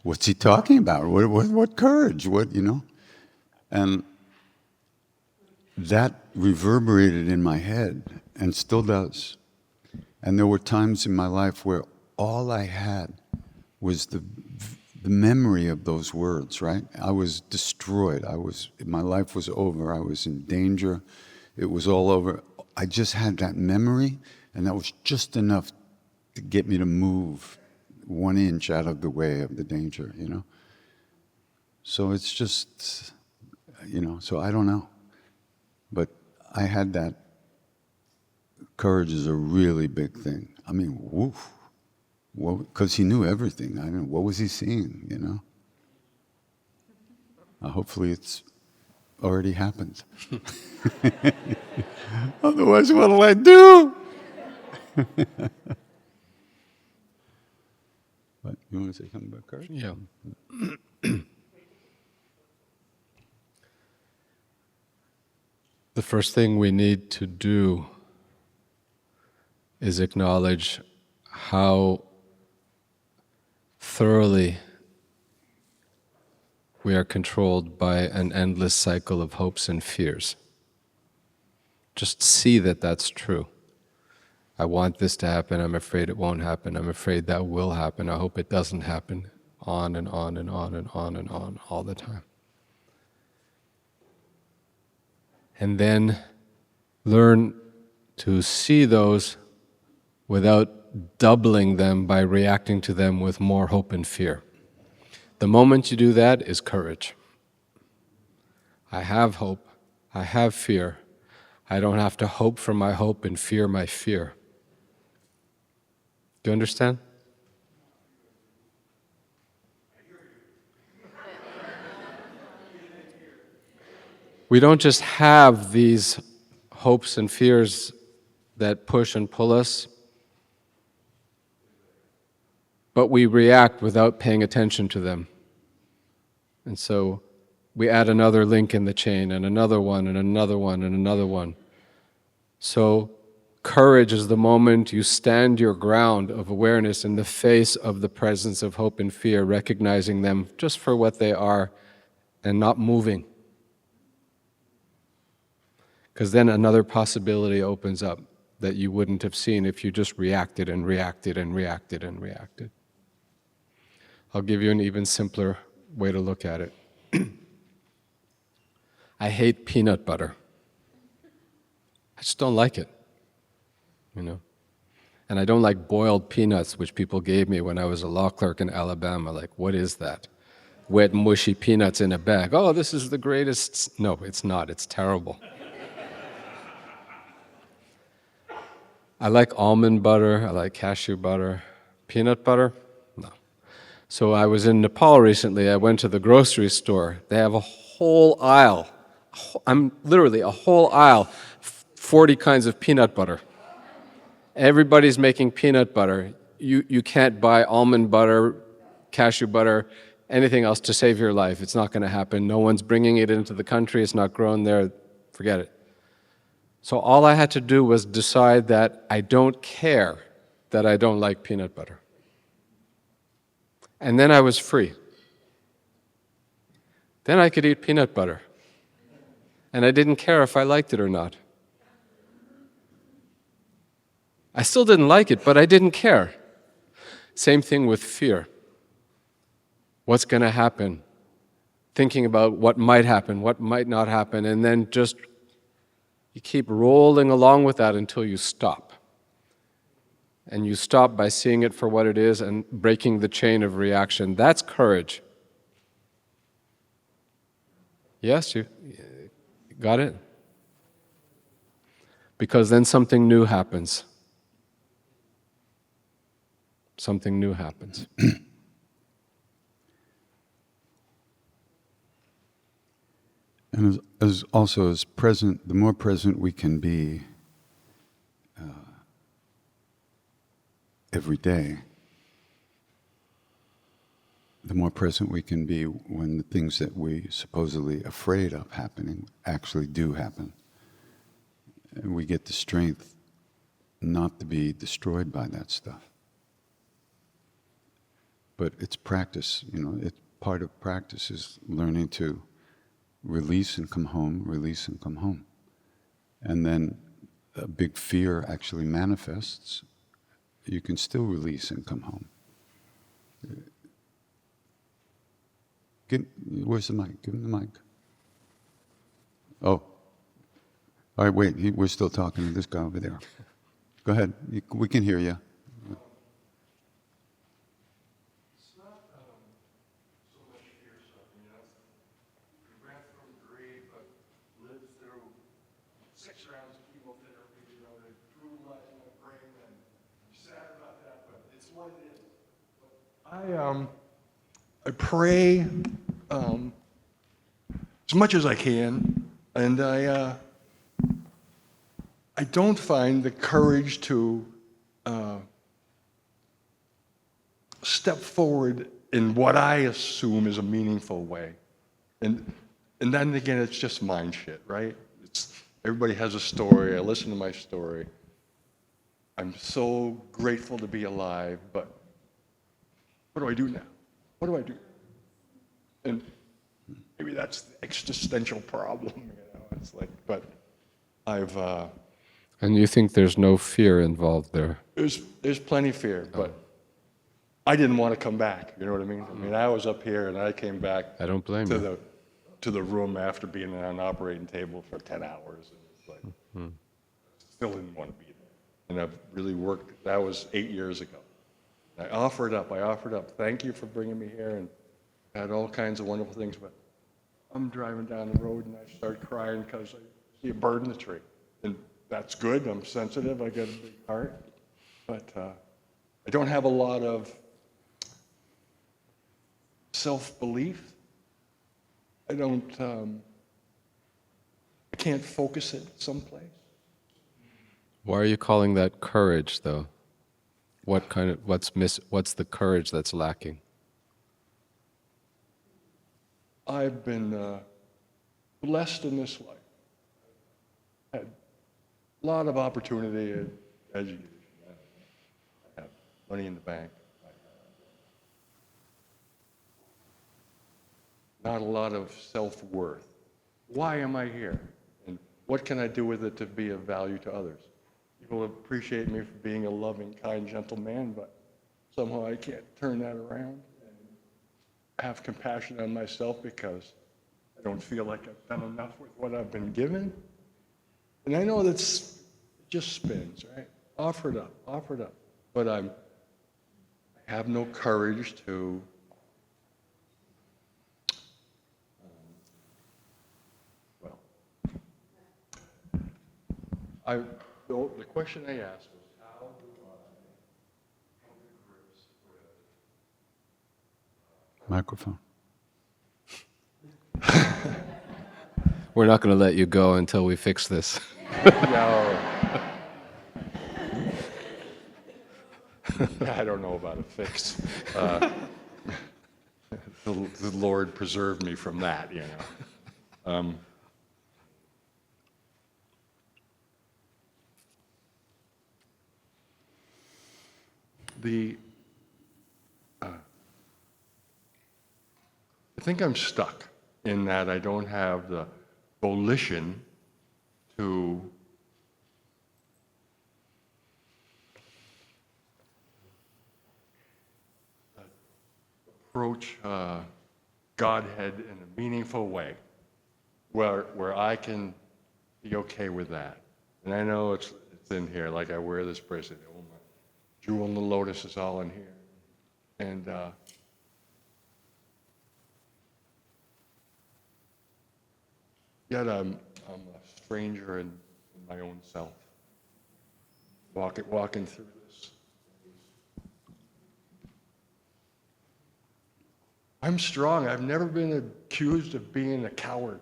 What's he talking about? What courage? What, you know? And that reverberated in my head, and still does. And there were times in my life where all I had was the memory of those words, right? I was destroyed. My life was over. I was in danger. It was all over. I just had that memory, and that was just enough to get me to move 1 inch out of the way of the danger, you know? So it's just, you know, so I don't know. But I had that. Courage is a really big thing. I mean, woof. Well, because he knew everything. I don't know, what was he seeing, you know? Hopefully it's already happened. Otherwise, what'll I do? What, you want to say something about courage? Yeah. The first thing we need to do is acknowledge how thoroughly we are controlled by an endless cycle of hopes and fears. Just see that that's true. I want this to happen, I'm afraid it won't happen, I'm afraid that will happen, I hope it doesn't happen, on and on and on and on and on, all the time. And then learn to see those without doubling them by reacting to them with more hope and fear. The moment you do that is courage. I have hope, I have fear. I don't have to hope for my hope and fear my fear. Do you understand? We don't just have these hopes and fears that push and pull us, but we react without paying attention to them. And so we add another link in the chain, and another one, and another one, and another one. So courage is the moment you stand your ground of awareness in the face of the presence of hope and fear, recognizing them just for what they are and not moving. Because then another possibility opens up that you wouldn't have seen if you just reacted and reacted and reacted and reacted. I'll give you an even simpler way to look at it. I hate peanut butter. I just don't like it, you know. And I don't like boiled peanuts, which people gave me when I was a law clerk in Alabama. Like, what is that? Wet, mushy peanuts in a bag. Oh, this is the greatest. No, it's not. It's terrible. I like almond butter. I like cashew butter. Peanut butter? No. So I was in Nepal recently. I went to the grocery store. They have a whole aisle. Literally a whole aisle, 40 kinds of peanut butter. Everybody's making peanut butter. You can't buy almond butter, cashew butter, anything else to save your life. It's not going to happen. No one's bringing it into the country. It's not grown there. Forget it. So all I had to do was decide that I don't care that I don't like peanut butter. And then I was free. Then I could eat peanut butter. And I didn't care if I liked it or not. I still didn't like it, but I didn't care. Same thing with fear. What's going to happen? Thinking about what might happen, what might not happen, and then just you keep rolling along with that until you stop. And you stop by seeing it for what it is and breaking the chain of reaction. That's courage. Yes, you got it? Because then something new happens. Something new happens. And as also as present, the more present we can be every day, the more present we can be when the things that we supposedly afraid of happening actually do happen. And we get the strength not to be destroyed by that stuff. But it's practice, it's part of practice is learning to release and come home, release and come home. And then a big fear actually manifests. You can still release and come home. Where's the mic? Give him the mic. Oh. All right, wait. We're still talking to this guy over there. Go ahead. We can hear you. It's not so much fear stuff. We ran from grief, but lived through 6 rounds of chemotherapy. They threw light in my brain, and I'm sad about that, but it's what it is. I pray as much as I can, and I don't find the courage to step forward in what I assume is a meaningful way. And then again, it's just mind shit, right? Everybody has a story. I listen to my story. I'm so grateful to be alive, but what do I do now? What do I do? And maybe that's the existential problem, It's like, but I've... And you think there's no fear involved there? There's plenty of fear, but I didn't want to come back. You know what I mean? I was up here and I came back. I don't blame you. To the room after being on an operating table for 10 hours, and it's like still didn't want to be there. And I've really worked. That was 8 years ago. I offered up. Thank you for bringing me here, and had all kinds of wonderful things. But I'm driving down the road and I start crying because I see a bird in the tree, and that's good. I'm sensitive. I got a big heart, but I don't have a lot of self-belief. I can't focus it someplace. Why are you calling that courage, though? What's the courage that's lacking? I've been blessed in this life. Had a lot of opportunity in education. I have money in the bank. Not a lot of self-worth. Why am I here? And what can I do with it to be of value to others? People appreciate me for being a loving, kind, gentle man, but somehow I can't turn that around and have compassion on myself because I don't feel like I've done enough with what I've been given. And I know it just spins, right? Offered up. But I have no courage to the question I asked was, how do I come to grips with... Microphone. We're not going to let you go until we fix this. No. I don't know about a fix. The Lord preserved me from that, I think I'm stuck in that I don't have the volition to approach Godhead in a meaningful way, where I can be okay with that. And I know it's in here, like I wear this bracelet. Oh, my jewel in the lotus is all in here. And yet I'm a stranger in my own self, walking through this. I'm strong. I've never been accused of being a coward,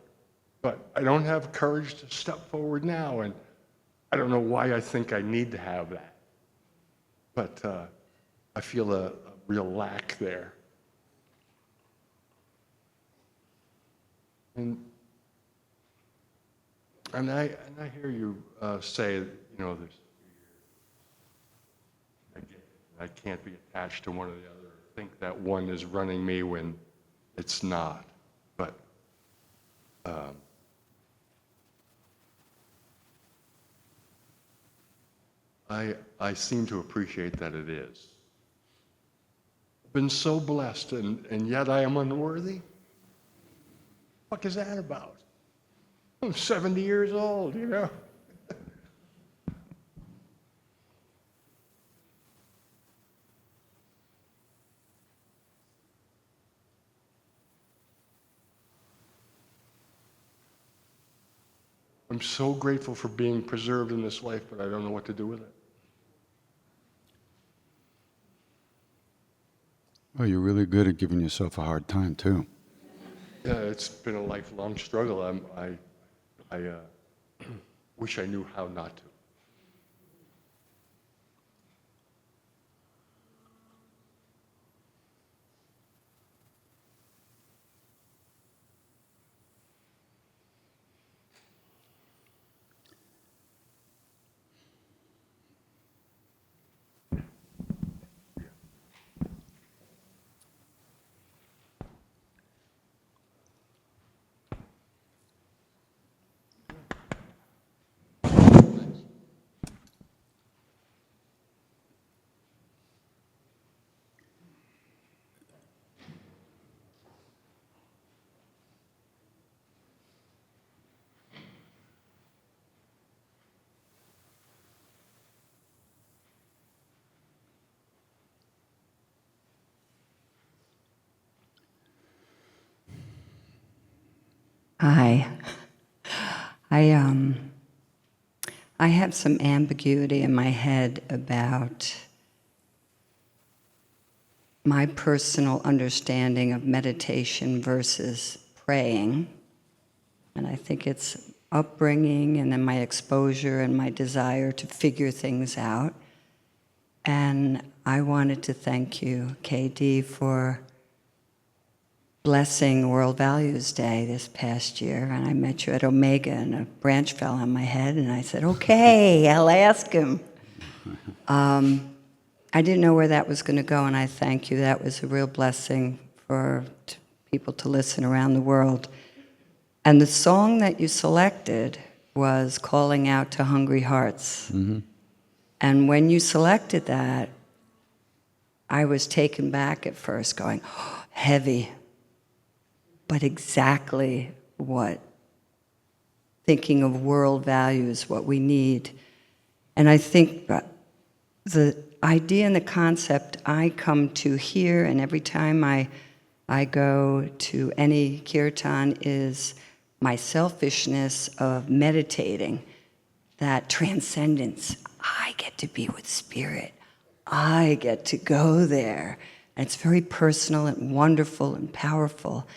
but I don't have courage to step forward now, and I don't know why I think I need to have that. But I feel a real lack there. And I hear you say, you know, there's I can't be attached to one or the other. Think that one is running me when it's not. But I seem to appreciate that it is. I've been so blessed, and yet I am unworthy. What is that about? I'm 70 years old, you know. I'm so grateful for being preserved in this life, but I don't know what to do with it. Oh, you're really good at giving yourself a hard time, too. Yeah, it's been a lifelong struggle. I wish I knew how not to. Hi. I have some ambiguity in my head about my personal understanding of meditation versus praying. And I think it's upbringing and then my exposure and my desire to figure things out. And I wanted to thank you, KD, for blessing World Values Day this past year, and I met you at Omega, and a branch fell on my head, and I said, okay, I'll ask him. I didn't know where that was going to go, and I thank you. That was a real blessing for people to listen around the world. And the song that you selected was Calling Out to Hungry Hearts. Mm-hmm. And when you selected that, I was taken back at first, going, oh, heavy. But exactly what, thinking of world values, what we need. And I think the idea and the concept I come to here, and every time I go to any kirtan, is my selfishness of meditating, that transcendence. I get to be with spirit. I get to go there. And it's very personal and wonderful and powerful.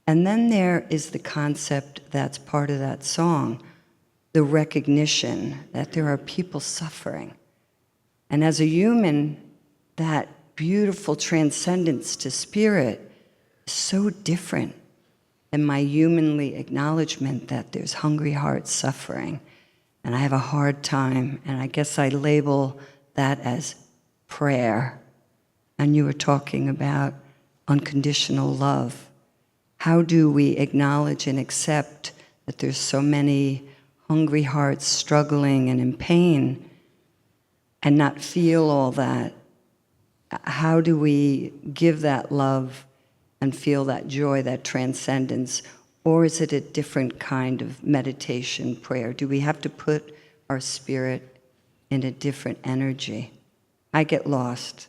And then there is the concept that's part of that song, the recognition that there are people suffering. And as a human, that beautiful transcendence to spirit is so different than my humanly acknowledgement that there's hungry hearts suffering. And I have a hard time, and I guess I label that as prayer. And you were talking about unconditional love. How do we acknowledge and accept that there's so many hungry hearts struggling and in pain and not feel all that? How do we give that love and feel that joy, that transcendence? Or is it a different kind of meditation prayer? Do we have to put our spirit in a different energy? I get lost.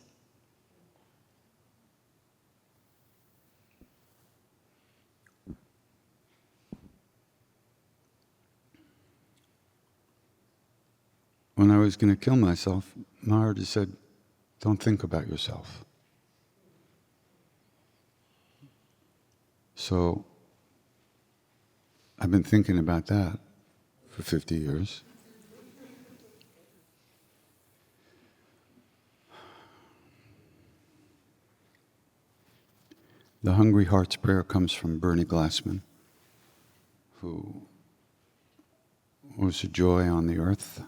When I was going to kill myself, Maharaj said, don't think about yourself. So I've been thinking about that for 50 years. The Hungry Heart's prayer comes from Bernie Glassman, who was a joy on the earth.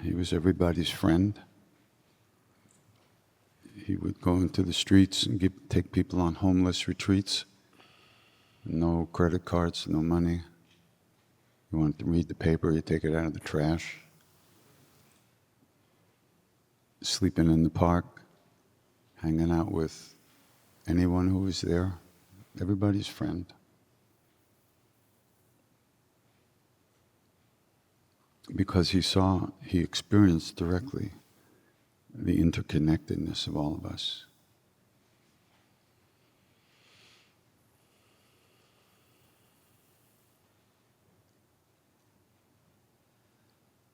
He was everybody's friend. He would go into the streets and take people on homeless retreats. No credit cards, no money. You wanted to read the paper, you take it out of the trash. Sleeping in the park, hanging out with anyone who was there, everybody's friend. Because he experienced directly the interconnectedness of all of us.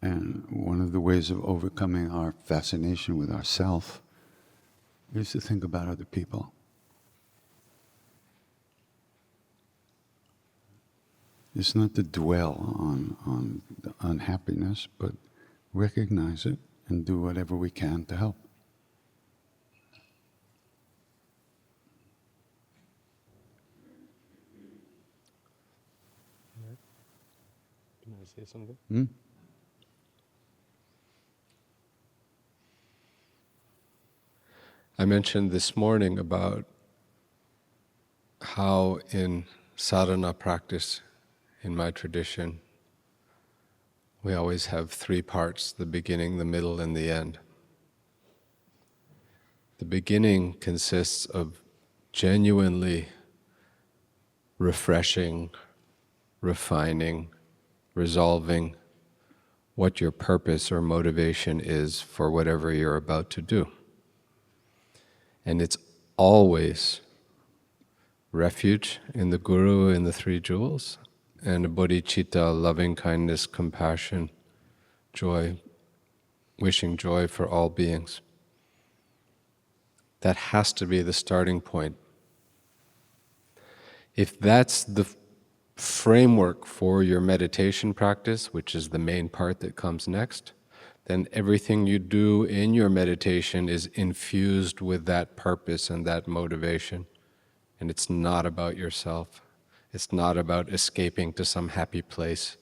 And one of the ways of overcoming our fascination with ourself is to think about other people. It's not to dwell on the unhappiness, but recognize it and do whatever we can to help. Can I say something? Hmm? I mentioned this morning about how in sadhana practice, in my tradition, we always have three parts: the beginning, the middle, and the end. The beginning consists of genuinely refreshing, refining, resolving what your purpose or motivation is for whatever you're about to do. And it's always refuge in the Guru and the Three Jewels, and bodhicitta, loving kindness, compassion, joy, wishing joy for all beings. That has to be the starting point. If that's the framework for your meditation practice, which is the main part that comes next, then everything you do in your meditation is infused with that purpose and that motivation. And it's not about yourself. It's not about escaping to some happy place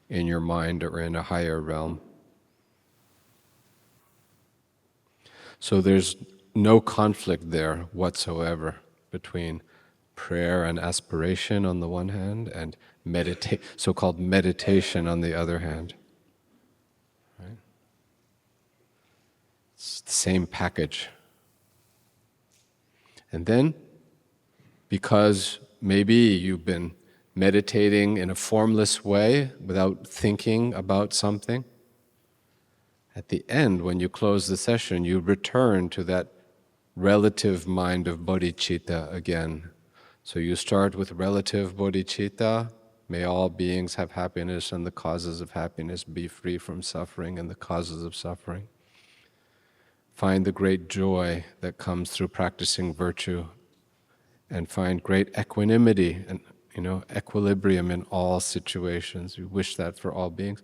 in your mind or in a higher realm. So there's no conflict there whatsoever between prayer and aspiration on the one hand and so-called meditation on the other hand. Right? It's the same package. And then, because maybe you've been meditating in a formless way without thinking about something, at the end, when you close the session, you return to that relative mind of bodhicitta again. So you start with relative bodhicitta, may all beings have happiness and the causes of happiness be free from suffering and the causes of suffering. Find the great joy that comes through practicing virtue, and find great equanimity and equilibrium in all situations. You wish that for all beings.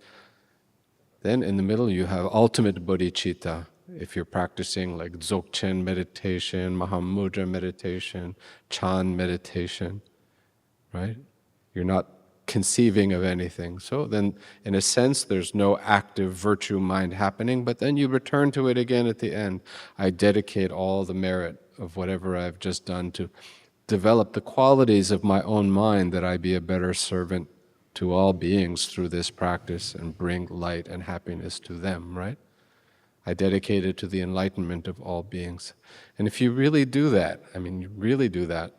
Then in the middle you have ultimate bodhicitta. If you're practicing like Dzogchen meditation, Mahamudra meditation, Chan meditation, right? You're not conceiving of anything. So then, in a sense, there's no active virtue mind happening, but then you return to it again at the end. I dedicate all the merit of whatever I've just done to develop the qualities of my own mind, that I be a better servant to all beings through this practice and bring light and happiness to them, right? I dedicate it to the enlightenment of all beings. And if you really do that, I mean, you really do that,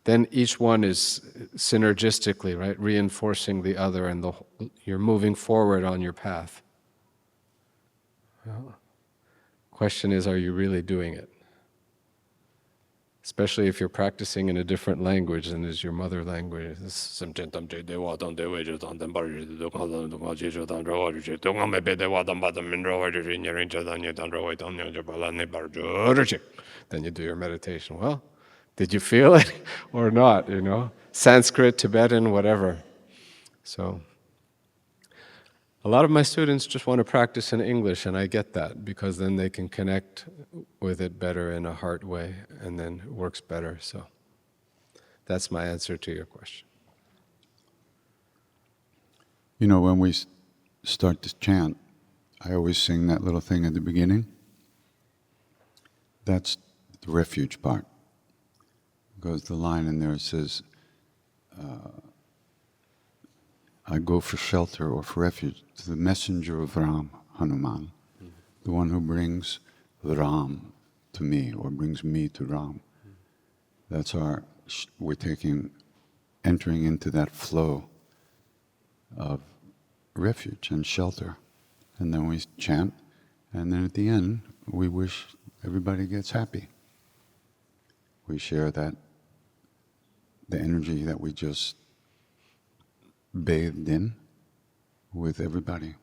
then each one is synergistically, right, reinforcing the other, and you're moving forward on your path. Well, question is, are you really doing it? Especially if you're practicing in a different language than is your mother language. Then you do your meditation. Well, did you feel it or not, you know? Sanskrit, Tibetan, whatever. So, a lot of my students just want to practice in English, and I get that, because then they can connect with it better in a heart way, and then it works better. So that's my answer to your question. You know, when we start to chant, I always sing that little thing at the beginning. That's the refuge part. Because the line in there says, I go for shelter or for refuge to the messenger of Ram, Hanuman, the one who brings Ram to me or brings me to Ram. That's we're entering into that flow of refuge and shelter. And then we chant, and then at the end, we wish everybody gets happy. We share the energy that we just bathed in with everybody.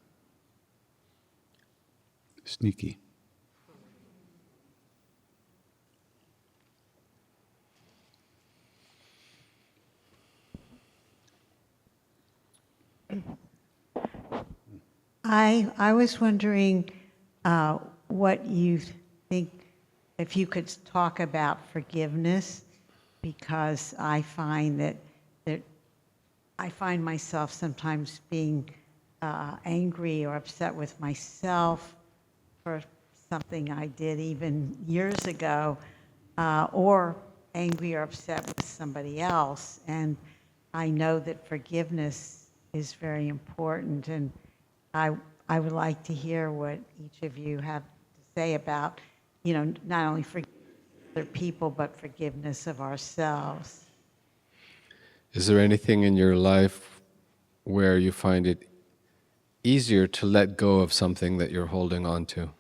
Sneaky. I was wondering what you think, if you could talk about forgiveness, because I find that I find myself sometimes being angry or upset with myself for something I did even years ago, or angry or upset with somebody else. And I know that forgiveness is very important, and I would like to hear what each of you have to say about, not only forgiveness of other people, but forgiveness of ourselves. Is there anything in your life where you find it easier to let go of something that you're holding on to?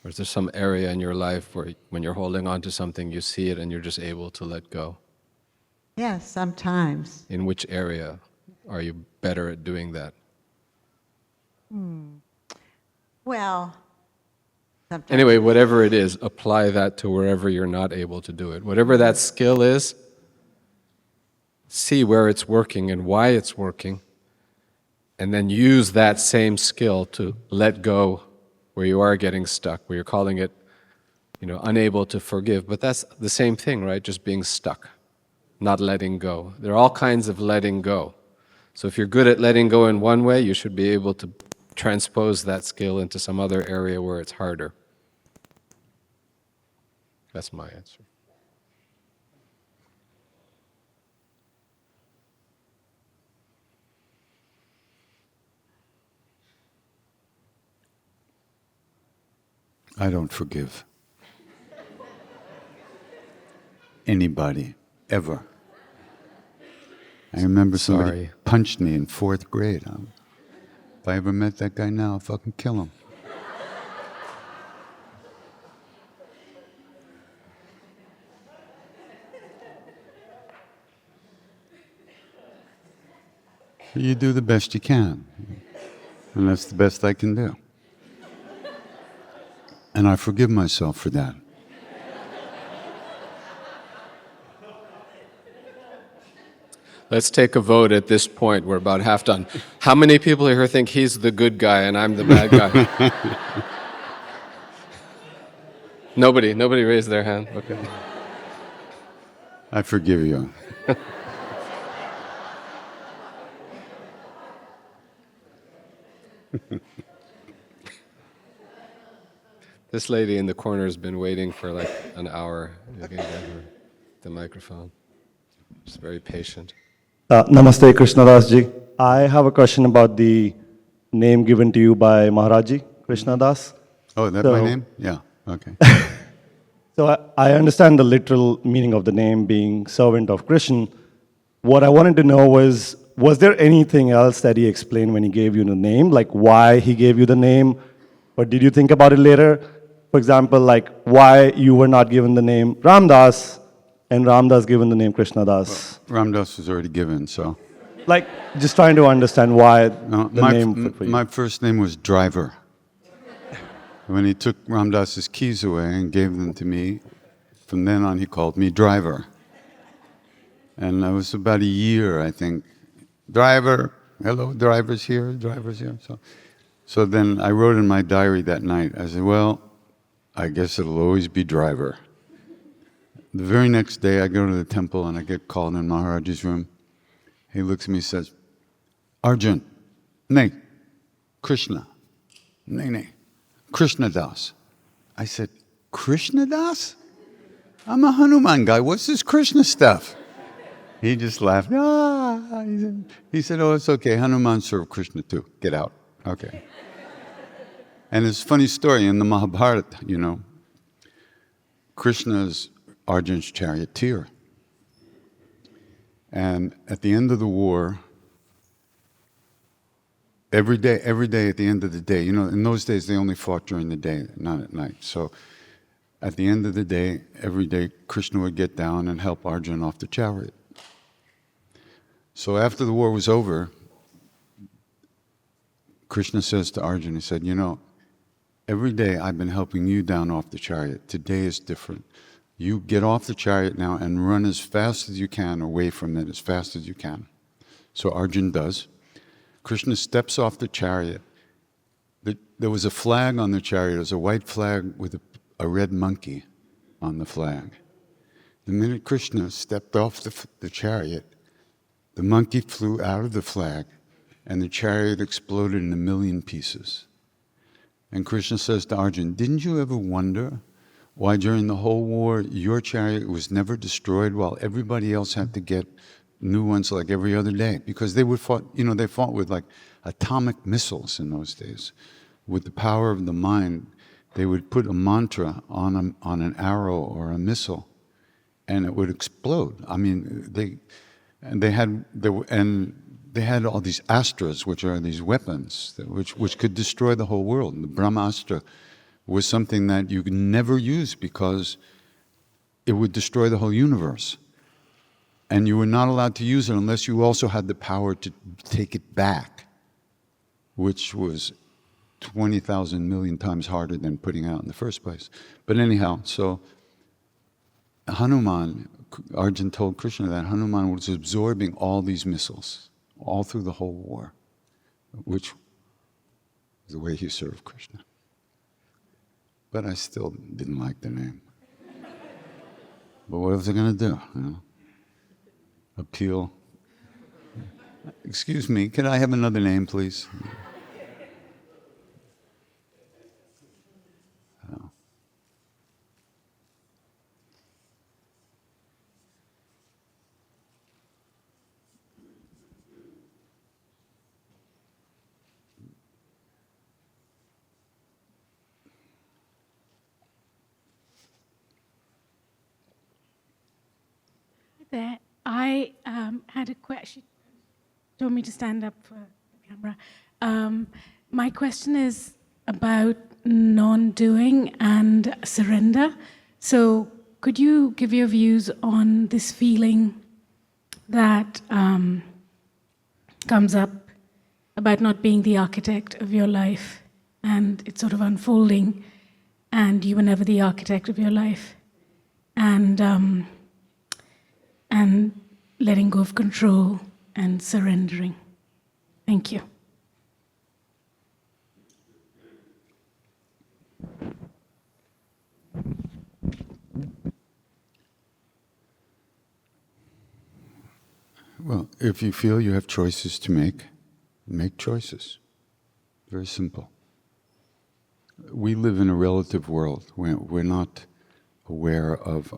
Or is there some area in your life where when you're holding on to something, you see it and you're just able to let go? Yeah, sometimes. In which area are you better at doing that? Well, sometimes. Anyway, whatever it is, apply that to wherever you're not able to do it. Whatever that skill is, see where it's working and why it's working, and then use that same skill to let go where you are getting stuck, where you're calling it, unable to forgive. But that's the same thing, right? Just being stuck, not letting go. There are all kinds of letting go. So if you're good at letting go in one way, you should be able to transpose that skill into some other area where it's harder. That's my answer. I don't forgive anybody, ever. I remember somebody punched me in 4th grade. If I ever met that guy now, I'll fucking kill him. You do the best you can, and that's the best I can do. And I forgive myself for that. Let's take a vote at this point. We're about half done. How many people here think he's the good guy and I'm the bad guy? Nobody raised their hand. Okay. I forgive you. This lady in the corner has been waiting for like an hour. You can get her the microphone. She's very patient. Namaste, Krishna Das ji. I have a question about the name given to you by Maharaji, Krishna Das. Oh, that So- my name? Yeah, okay. So I understand the literal meaning of the name being servant of Krishna. What I wanted to know was there anything else that he explained when he gave you the name? Like why he gave you the name? Or did you think about it later? For example, like why you were not given the name Ramdas and Ramdas given the name Krishna Das? Ramdas was already given, so. Like just trying to understand why No, the name fit for you. my first name was Driver. When he took Ramdas's keys away and gave them to me, from then on he called me Driver. And I was about a year, I think. Driver, hello, driver's here, driver's here. So then I wrote in my diary that night, I said, well, I guess it'll always be Driver. The very next day I go to the temple and I get called in Maharaji's room. He looks at me and says, Arjun, nay, Krishna, nay, Krishna Das. I said, Krishna Das? I'm a Hanuman guy. What's this Krishna stuff? He just laughed. Ah. He said, oh, it's okay. Hanuman served Krishna too. Get out. Okay. And it's a funny story. In the Mahabharata, you know, Krishna's Arjun's charioteer. And at the end of the war, every day at the end of the day, you know, in those days they only fought during the day, not at night. So at the end of the day, every day, Krishna would get down and help Arjun off the chariot. So after the war was over, Krishna says to Arjun, he said, you know, every day I've been helping you down off the chariot. Today is different. You get off the chariot now and run as fast as you can away from it, as fast as you can. So Arjun does. Krishna steps off the chariot. There was a flag on the chariot. It was a white flag with a red monkey on the flag. The minute Krishna stepped off the chariot, the monkey flew out of the flag, and the chariot exploded in 1,000,000 pieces. And Krishna says to Arjun, didn't you ever wonder why during the whole war your chariot was never destroyed while everybody else had to get new ones like every other day? Because they fought with like atomic missiles in those days. With the power of the mind, they would put a mantra on an arrow or a missile, and it would explode. I mean, they had all these astras, which are these weapons, which could destroy the whole world. And the Brahmastra was something that you could never use because it would destroy the whole universe. And you were not allowed to use it unless you also had the power to take it back, which was 20,000 million times harder than putting it out in the first place. But anyhow, so Hanuman, Arjun told Krishna that Hanuman was absorbing all these missiles all through the whole war, which is the way he served Krishna. But I still didn't like the name. But what was I going to do? You know? Appeal. Excuse me, can I have another name, please? There, I had a question. Told me to stand up for the camera. My question is about non-doing and surrender. So, could you give your views on this feeling that comes up about not being the architect of your life, and it's sort of unfolding, and you were never the architect of your life, and letting go of control and surrendering. Thank you. Well, if you feel you have choices to make choices. Very simple. We live in a relative world. We're not aware of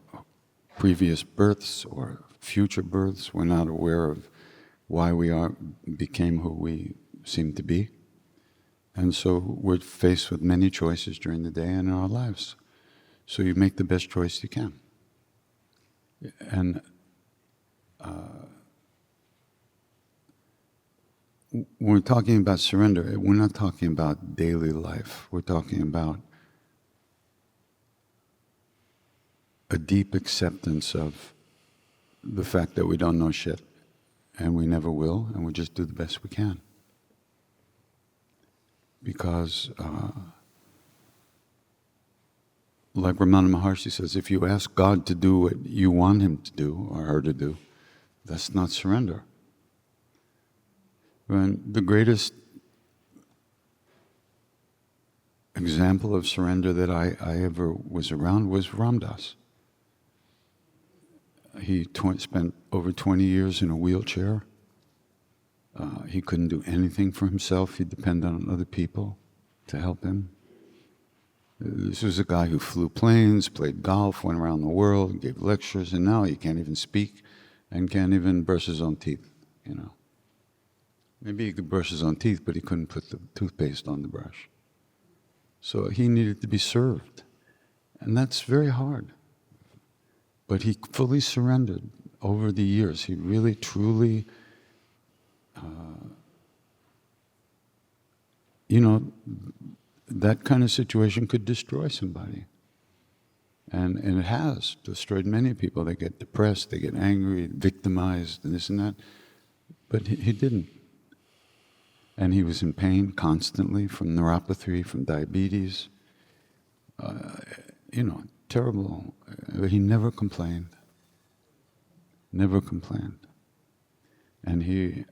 previous births or future births. We're not aware of why we became who we seem to be. And so we're faced with many choices during the day and in our lives. So you make the best choice you can. And when we're talking about surrender, we're not talking about daily life. We're talking about a deep acceptance of the fact that we don't know shit, and we never will, and we just do the best we can. Because, like Ramana Maharshi says, if you ask God to do what you want him to do, or her to do, that's not surrender. And the greatest example of surrender that I ever was around was Ram Dass. He spent over 20 years in a wheelchair. He couldn't do anything for himself. He depended on other people to help him. This was a guy who flew planes, played golf, went around the world, gave lectures, and now he can't even speak and can't even brush his own teeth, you know. Maybe he could brush his own teeth, but he couldn't put the toothpaste on the brush. So he needed to be served. And that's very hard. But he fully surrendered over the years. He really, truly, you know, that kind of situation could destroy somebody. And it has destroyed many people. They get depressed, they get angry, victimized, and this and that. But he didn't. And he was in pain constantly from neuropathy, from diabetes. You know, terrible. He never complained. Never complained. And he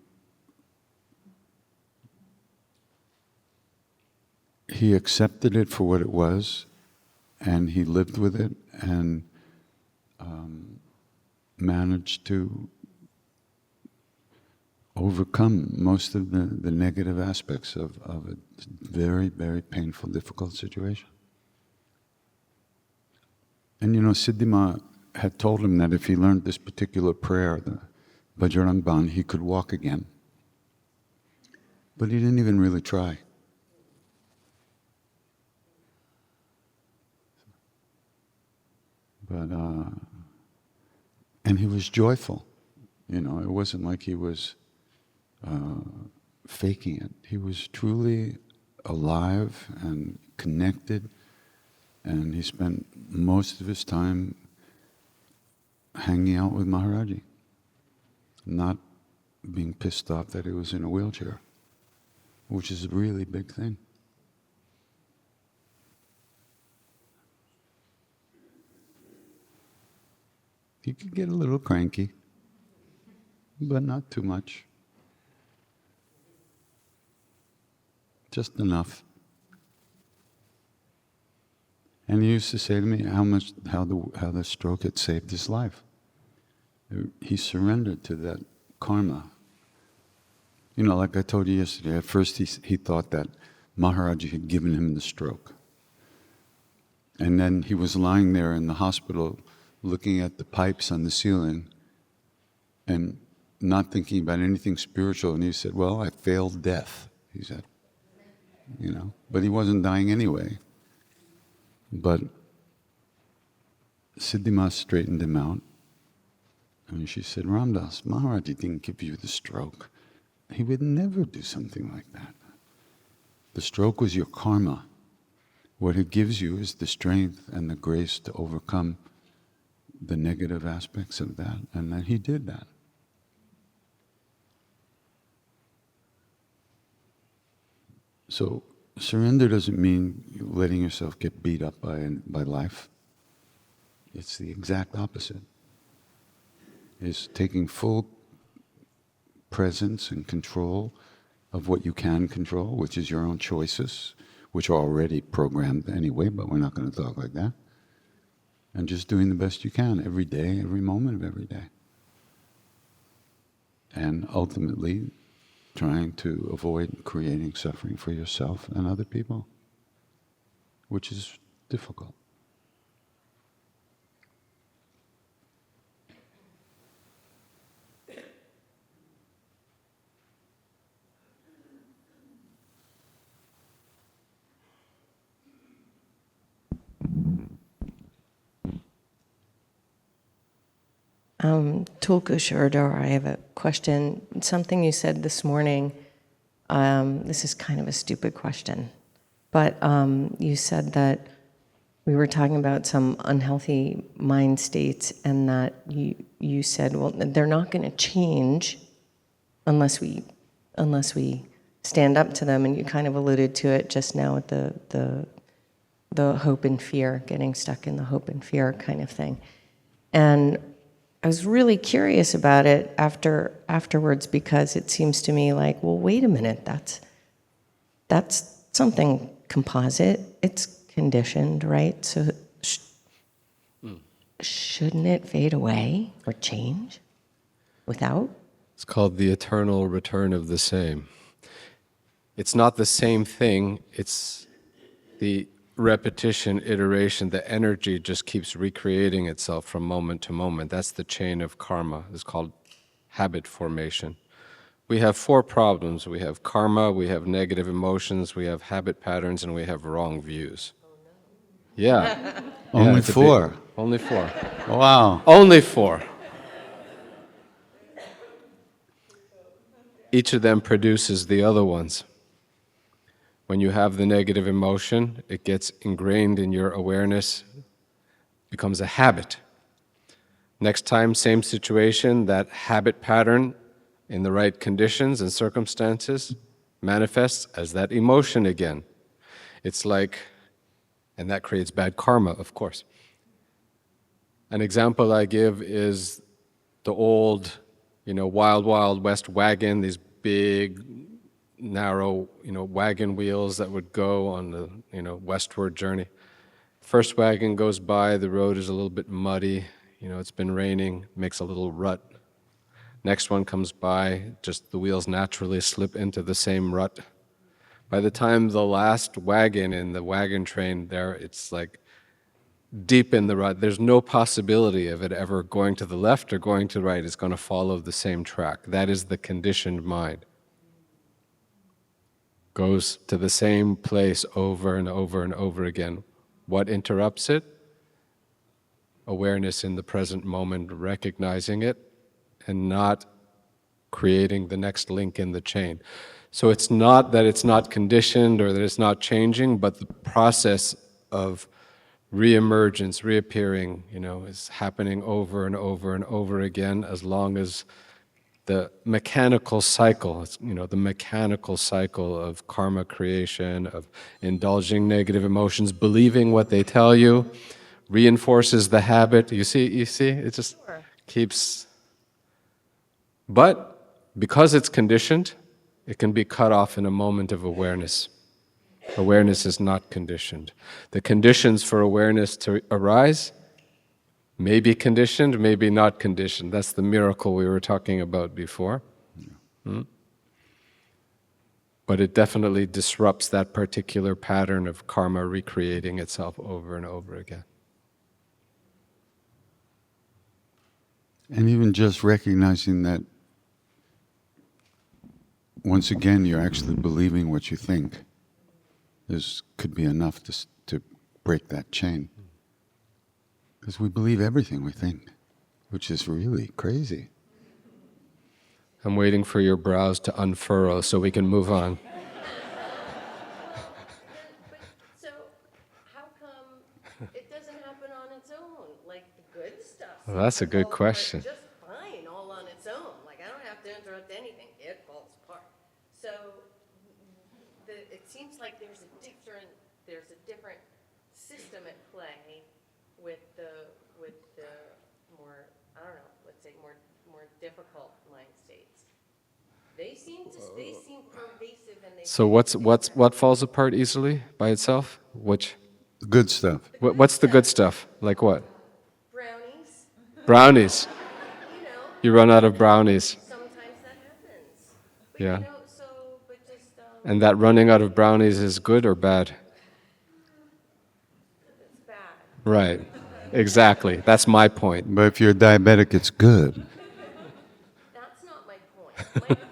accepted it for what it was, and he lived with it, and managed to overcome most of the negative aspects of a very, very painful, difficult situation. And you know, Siddhima had told him that if he learned this particular prayer, the Bajrang Ban, he could walk again. But he didn't even really try. But, and he was joyful. You know, it wasn't like he was faking it. He was truly alive and connected, and he spent most of his time hanging out with Maharaji, not being pissed off that he was in a wheelchair, which is a really big thing. He could get a little cranky, but not too much. Just enough. And he used to say to me how the stroke had saved his life. He surrendered to that karma. You know, like I told you yesterday, at first he thought that Maharaji had given him the stroke. And then he was lying there in the hospital looking at the pipes on the ceiling and not thinking about anything spiritual. And he said, well, I failed death, he said. You know, but he wasn't dying anyway. But Siddhima straightened him out. And she said, Ram Dass, Maharaji didn't give you the stroke. He would never do something like that. The stroke was your karma. What it gives you is the strength and the grace to overcome the negative aspects of that. And then he did that. So surrender doesn't mean letting yourself get beat up by life. It's the exact opposite. It's taking full presence and control of what you can control, which is your own choices, which are already programmed anyway, but we're not going to talk like that. And just doing the best you can every day, every moment of every day. And ultimately, trying to avoid creating suffering for yourself and other people, which is difficult. Tulku Sherdor, I have a question. Something you said this morning, this is kind of a stupid question, but you said that we were talking about some unhealthy mind states, and that you said, well, they're not going to change unless we stand up to them, and you kind of alluded to it just now with the hope and fear, getting stuck in the hope and fear kind of thing. And I was really curious about it afterwards, because it seems to me like, well, wait a minute, that's something composite. It's conditioned, right? So shouldn't it fade away or change without? It's called the eternal return of the same. It's not the same thing, it's the repetition, iteration, the energy just keeps recreating itself from moment to moment. That's the chain of karma. It's called habit formation. We have 4 problems. We have karma, we have negative emotions, we have habit patterns, and we have wrong views. Yeah. Only it's 4. Only 4. Wow. Only 4. Each of them produces the other ones. When you have the negative emotion, it gets ingrained in your awareness, becomes a habit. Next time, same situation, that habit pattern in the right conditions and circumstances manifests as that emotion again. It's like, and that creates bad karma, of course. An example I give is the old, wild, wild west wagon, these big, narrow, wagon wheels that would go on the, westward journey. First wagon goes by, the road is a little bit muddy, it's been raining, makes a little rut. Next one comes by, just the wheels naturally slip into the same rut. By the time the last wagon in the wagon train there, it's like deep in the rut. There's no possibility of it ever going to the left or going to the right. It's going to follow the same track. That is the conditioned mind. Goes to the same place over and over and over again. What interrupts it? Awareness in the present moment, recognizing it, and not creating the next link in the chain. So it's not that it's not conditioned or that it's not changing, but the process of reemergence, reappearing, is happening over and over and over again, as long as the mechanical cycle, the mechanical cycle of karma creation, of indulging negative emotions, believing what they tell you, reinforces the habit. You see, it just keeps. But because it's conditioned, it can be cut off in a moment of awareness. Awareness is not conditioned. The conditions for awareness to arise may be conditioned, may be not conditioned. That's the miracle we were talking about before. But it definitely disrupts that particular pattern of karma recreating itself over and over again. And even just recognizing that, once again, you're actually believing what you think, could be enough to break that chain. Because we believe everything we think, which is really crazy. I'm waiting for your brows to unfurrow so we can move on. So, how come it doesn't happen on its own? Like the good stuff. Well, that's a good question. Just fine, all on its own. Like I don't have to interrupt anything; it falls apart. So, it seems like there's a different system at play with the more, I don't know, let's say more difficult mind states. They seem pervasive, and they. So what falls apart easily by itself? Which? Good stuff. What's the good stuff? Like what? Brownies. Brownies. You run out of brownies. Sometimes that happens. But Yeah. But just. And that running out of brownies is good or bad? It's bad. Right. Exactly. That's my point. But if you're diabetic, it's good. That's not my point. My point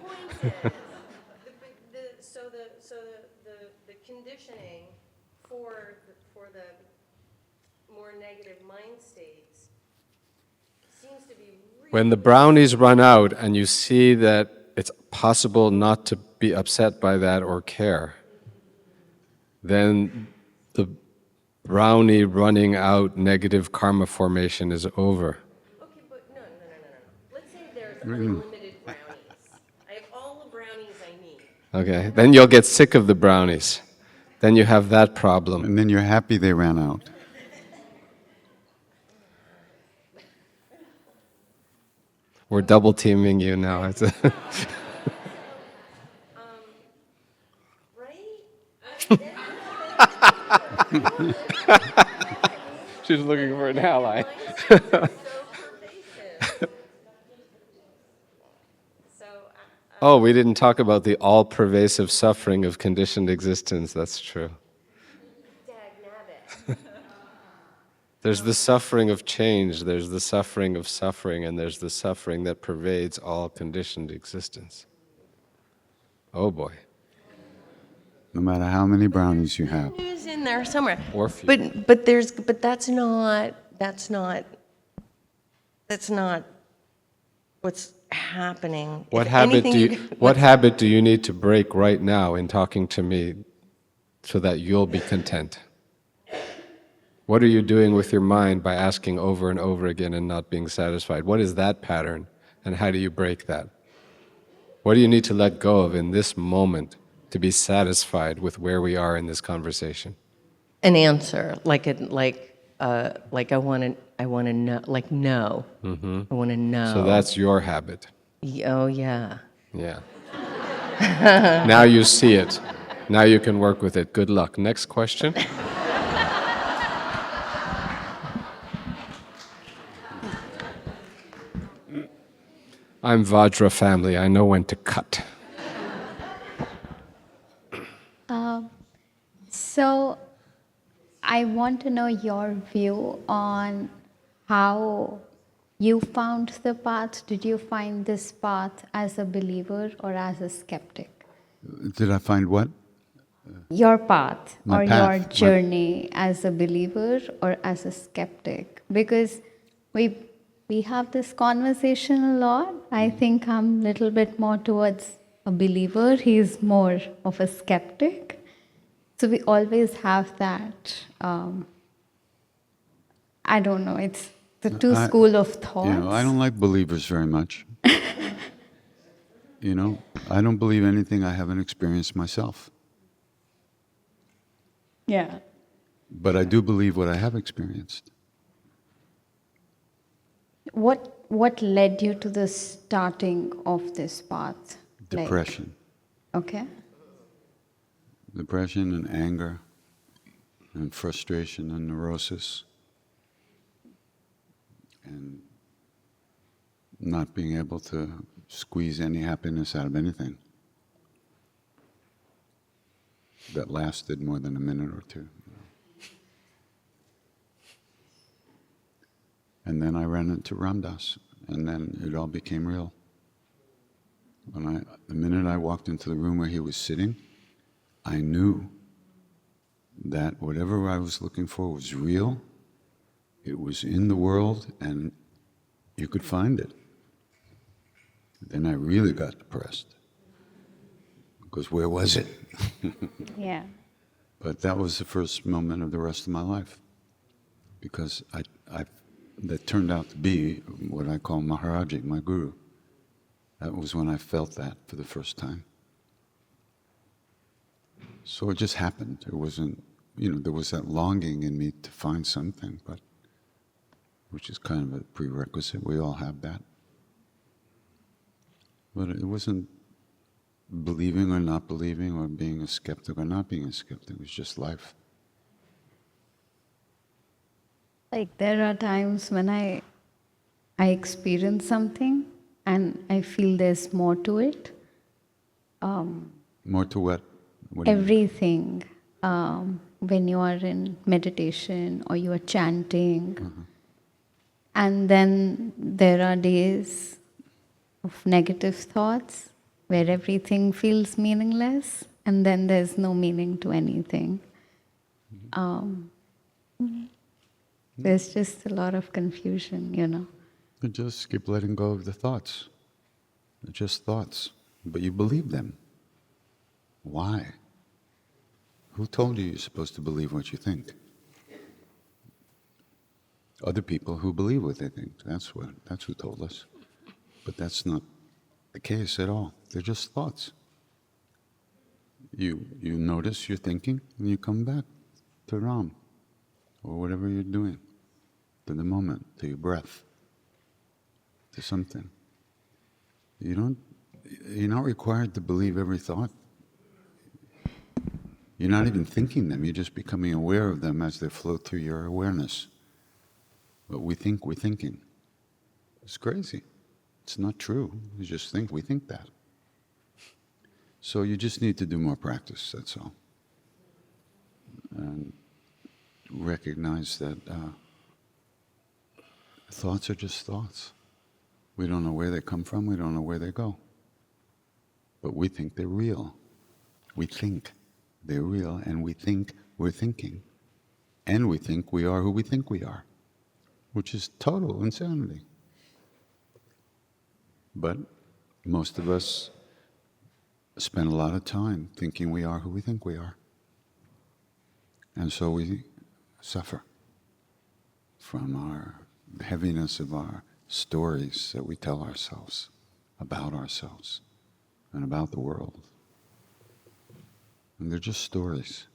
is the conditioning for the more negative mind states seems to be When the brownies run out and you see that it's possible not to be upset by that or care, then the brownie running out negative karma formation is over. Okay, but no. Let's say there's unlimited brownies. I have all the brownies I need. Okay, then you'll get sick of the brownies. Then you have that problem. And then you're happy they ran out. We're double teaming you now. Right? She's looking for an ally. So pervasive. Oh, we didn't talk about the all-pervasive suffering of conditioned existence. That's true. Dagnabbit. There's the suffering of change, there's the suffering of suffering, and there's the suffering that pervades all conditioned existence. Oh boy. No matter how many brownies you have. News in there somewhere. Or few. But that's not what's happening. What If habit anything, what habit do you need to break right now in talking to me so that you'll be content? What are you doing with your mind by asking over and over again and not being satisfied? What is that pattern, and how do you break that? What do you need to let go of in this moment to be satisfied with where we are in this conversation? an answer, like I want to know, like no. Mm-hmm. I want to know. So that's your habit. Oh yeah. Yeah. Now you see it. Now you can work with it. Good luck. Next question. I'm Vajra family. I know when to cut. So I want to know your view on how you found the path. Did you find this path as a believer or as a skeptic? Did I find what? Your path My or path, your journey as a believer or as a skeptic? Because we have this conversation a lot. I think I'm a little bit more towards a believer. He's more of a skeptic. So we always have that. I don't know. It's the two school of thoughts. I don't like believers very much. I don't believe anything I haven't experienced myself. Yeah. But I do believe what I have experienced. What led you to the starting of this path? Depression. Okay. Depression and anger and frustration and neurosis and not being able to squeeze any happiness out of anything that lasted more than a minute or two. And then I ran into Ramdas, and then it all became real. The minute I walked into the room where he was sitting, I knew that whatever I was looking for was real, it was in the world, and you could find it. Then I really got depressed, because where was it? Yeah. But that was the first moment of the rest of my life, because that turned out to be what I call Maharaji, my guru. That was when I felt that for the first time. So it just happened. It wasn't, there was that longing in me to find something, but which is kind of a prerequisite. We all have that. But it wasn't believing or not believing or being a skeptic or not being a skeptic. It was just life. Like there are times when I experience something and I feel there's more to it. More to what? What do you mean? Everything. When you are in meditation or you are chanting. Uh-huh. And then there are days of negative thoughts where everything feels meaningless and then there's no meaning to anything. There's just a lot of confusion, You just keep letting go of the thoughts. They're just thoughts, but you believe them. Why? Who told you you're supposed to believe what you think? Other people who believe what they think. That's who told us. But that's not the case at all. They're just thoughts. You notice you're thinking, and you come back to Ram, or whatever you're doing, to the moment, to your breath, to something. You're not required to believe every thought. You're not even thinking them, you're just becoming aware of them as they flow through your awareness. But we think we're thinking. It's crazy. It's not true. We just think we think that. So you just need to do more practice, that's all. And recognize that thoughts are just thoughts. We don't know where they come from, we don't know where they go. But we think they're real. We think they're real, and we think we're thinking. And we think we are who we think we are, which is total insanity. But most of us spend a lot of time thinking we are who we think we are. And so we suffer from our heaviness of our stories that we tell ourselves about ourselves and about the world. And they're just stories.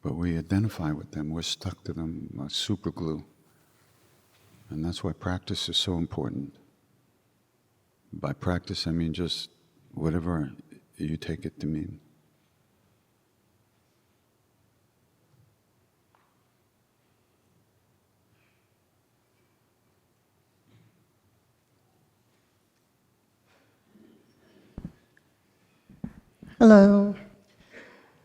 But we identify with them, we're stuck to them like super glue. And that's why practice is so important. By practice, I mean just whatever you take it to mean. Hello.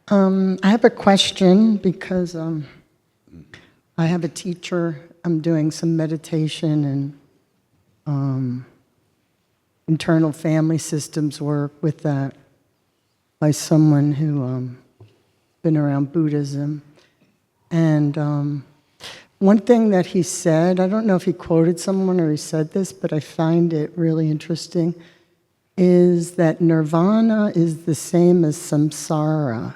I have a question because I have a teacher. I'm doing some meditation and internal family systems work with that by someone who been around Buddhism. And one thing that he said, I don't know if he quoted someone or he said this, but I find it really interesting, is that nirvana is the same as samsara.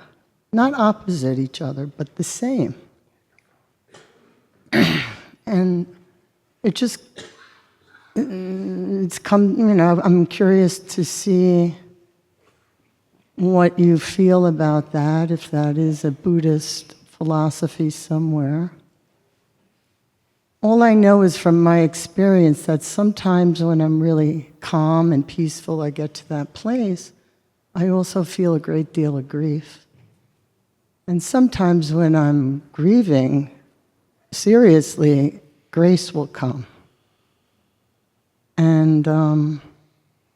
Not opposite each other, but the same. And it just, it's come, I'm curious to see what you feel about that, if that is a Buddhist philosophy somewhere. All I know is from my experience that sometimes when I'm really calm and peaceful, I get to that place, I also feel a great deal of grief. And sometimes when I'm grieving, seriously, grace will come. And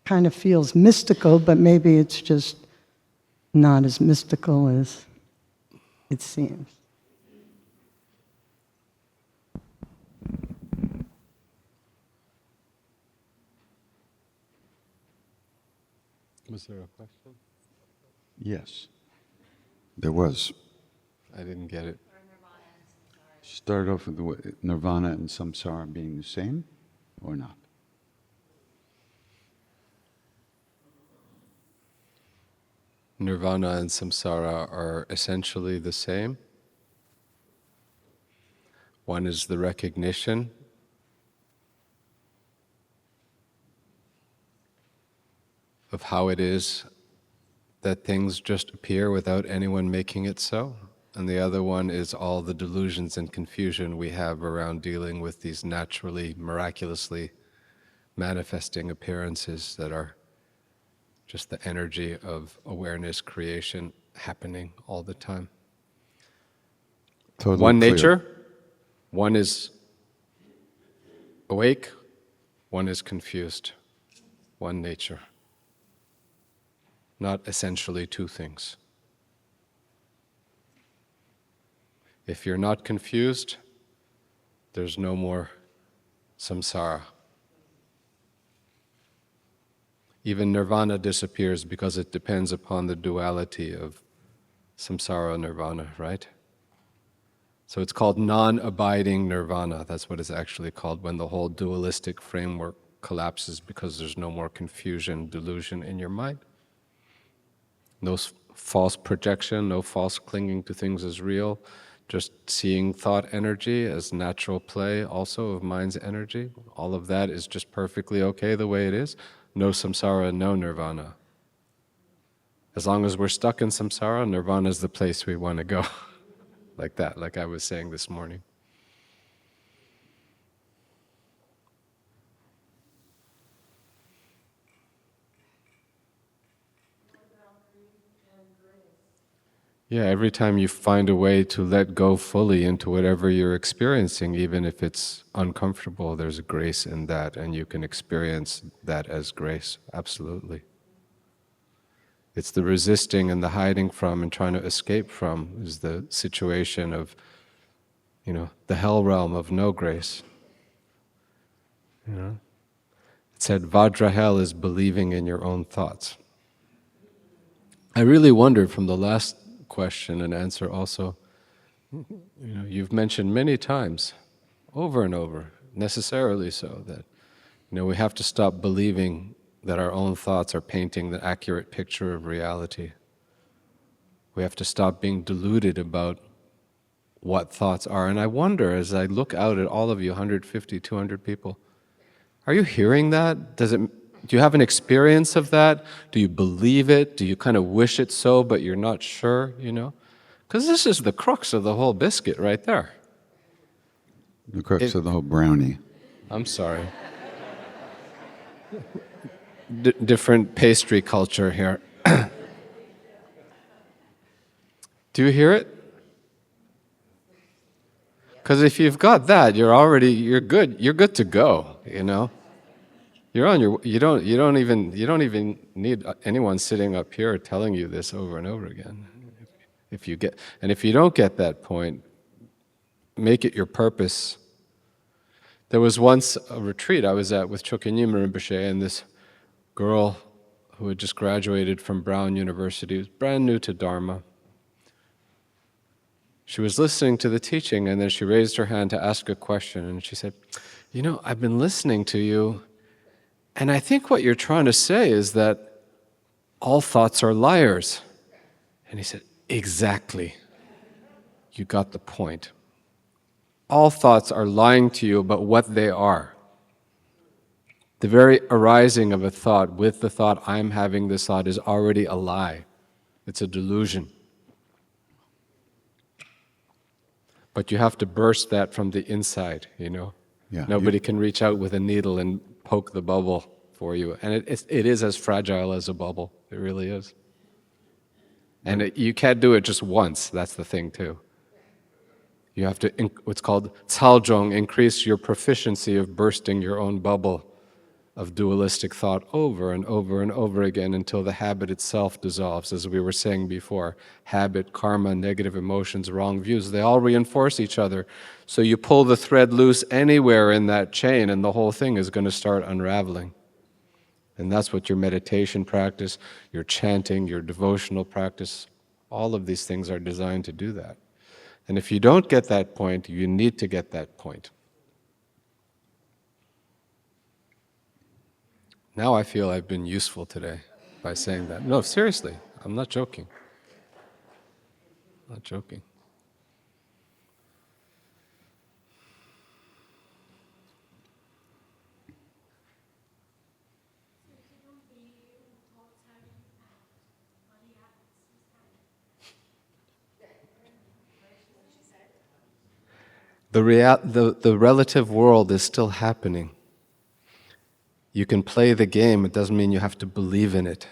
kind of feels mystical, but maybe it's just not as mystical as it seems. Was there a question? Yes, there was. I didn't get it. Start off with the nirvana and samsara being the same, or not? Nirvana and samsara are essentially the same. One is the recognition of how it is that things just appear without anyone making it so. And the other one is all the delusions and confusion we have around dealing with these naturally, miraculously manifesting appearances that are just the energy of awareness creation happening all the time. Totally one clear. nature, one is awake, one is confused. One nature. Not essentially two things. If you're not confused, there's no more samsara. Even nirvana disappears because it depends upon the duality of samsara nirvana, right? So it's called non-abiding nirvana. That's what it's actually called when the whole dualistic framework collapses because there's no more confusion, delusion in your mind. No false projection, no false clinging to things as real, just seeing thought energy as natural play also of mind's energy. All of that is just perfectly okay the way it is. No samsara, no nirvana. As long as we're stuck in samsara, nirvana is the place we want to go. Like that, like I was saying this morning. Yeah, every time you find a way to let go fully into whatever you're experiencing, even if it's uncomfortable, there's a grace in that, and you can experience that as grace, absolutely. It's the resisting and the hiding from and trying to escape from is the situation of, the hell realm of no grace. It said Vajra hell is believing in your own thoughts. I really wondered from the last question and answer also, you've mentioned many times, over and over, necessarily so, that we have to stop believing that our own thoughts are painting the accurate picture of reality. We have to stop being deluded about what thoughts are. And I wonder, as I look out at all of you, 150, 200 people, are you hearing that? Do you have an experience of that? Do you believe it? Do you kind of wish it so, but you're not sure, Because this is the crux of the whole biscuit right there. The crux of the whole brownie. I'm sorry. Different pastry culture here. Do you hear it? Because if you've got that, you're good. You're good to go. You're on your. You don't even need anyone sitting up here telling you this over and over again. If you don't get that point, make it your purpose. There was once a retreat I was at with Chokyam Rinpoche, and this girl who had just graduated from Brown University, was brand new to Dharma. She was listening to the teaching, and then she raised her hand to ask a question, and she said, I've been listening to you, and I think what you're trying to say is that all thoughts are liars. And he said, exactly. You got the point. All thoughts are lying to you about what they are. The very arising of a thought with the thought, I'm having this thought, is already a lie. It's a delusion. But you have to burst that from the inside, Yeah, Nobody can reach out with a needle and poke the bubble for you. And it is as fragile as a bubble. It really is. And you can't do it just once. That's the thing, too. You have to, what's called caljong, increase your proficiency of bursting your own bubble of dualistic thought over and over and over again until the habit itself dissolves. As we were saying before, habit, karma, negative emotions, wrong views, they all reinforce each other. So you pull the thread loose anywhere in that chain and the whole thing is going to start unraveling. And that's what your meditation practice, your chanting, your devotional practice, all of these things are designed to do that. And if you don't get that point, you need to get that point. Now I feel I've been useful today by saying that. No, seriously, I'm not joking. I'm not joking. The relative world is still happening. You can play the game, it doesn't mean you have to believe in it.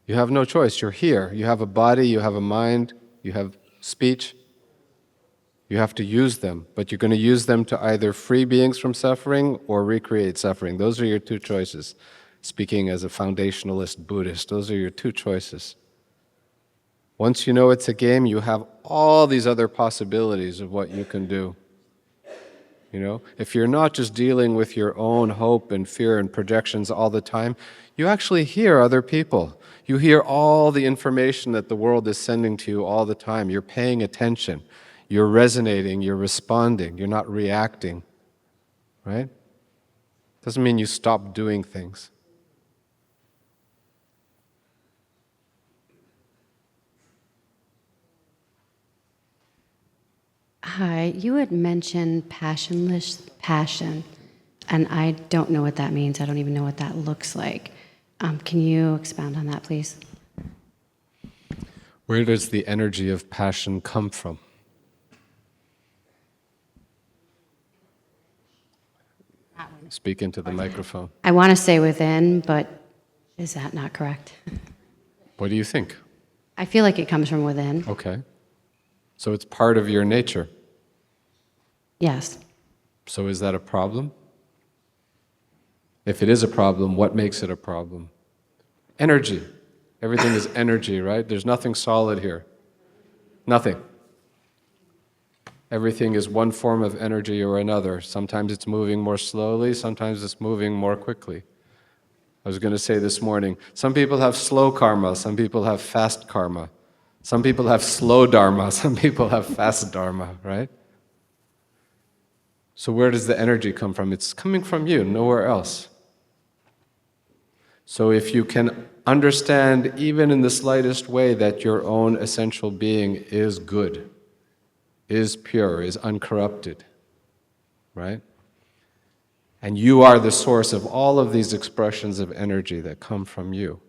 You have no choice, you're here. You have a body, you have a mind, you have speech. You have to use them, but you're going to use them to either free beings from suffering or recreate suffering. Those are your two choices. Speaking as a foundationalist Buddhist, those are your two choices. Once you know it's a game, you have all these other possibilities of what you can do. You know, if you're not just dealing with your own hope and fear and projections all the time, you actually hear other people. You hear all the information that the world is sending to you all the time. You're paying attention. You're resonating. You're responding. You're not reacting. Right? Doesn't mean you stop doing things. Hi, you had mentioned passionless passion, and I don't know what that means. I don't even know what that looks like. Can you expound on that, please? Where does the energy of passion come from? Speak into the microphone. I want to say within, but is that not correct? What do you think? I feel like it comes from within. Okay. So it's part of your nature. Yes. So is that a problem? If it is a problem, what makes it a problem? Energy. Everything is energy, right? There's nothing solid here. Nothing. Everything is one form of energy or another. Sometimes it's moving more slowly, sometimes it's moving more quickly. I was going to say this morning, some people have slow karma, some people have fast karma. Some people have slow dharma, some people have fast dharma, right? So where does the energy come from? It's coming from you, nowhere else. So if you can understand, even in the slightest way, that your own essential being is good, is pure, is uncorrupted, right? And you are the source of all of these expressions of energy that come from you,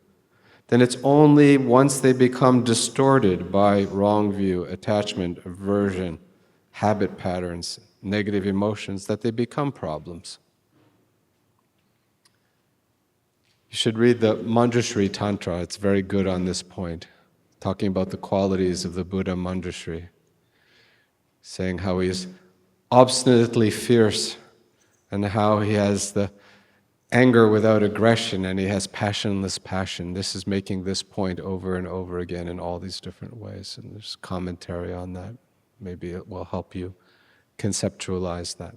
then it's only once they become distorted by wrong view, attachment, aversion, habit patterns, negative emotions, that they become problems. You should read the Manjushri Tantra. It's very good on this point, talking about the qualities of the Buddha Manjushri, saying how he is obstinately fierce and how he has the anger without aggression and he has passionless passion. This is making this point over and over again in all these different ways, and there's commentary on that. Maybe it will help you conceptualize that.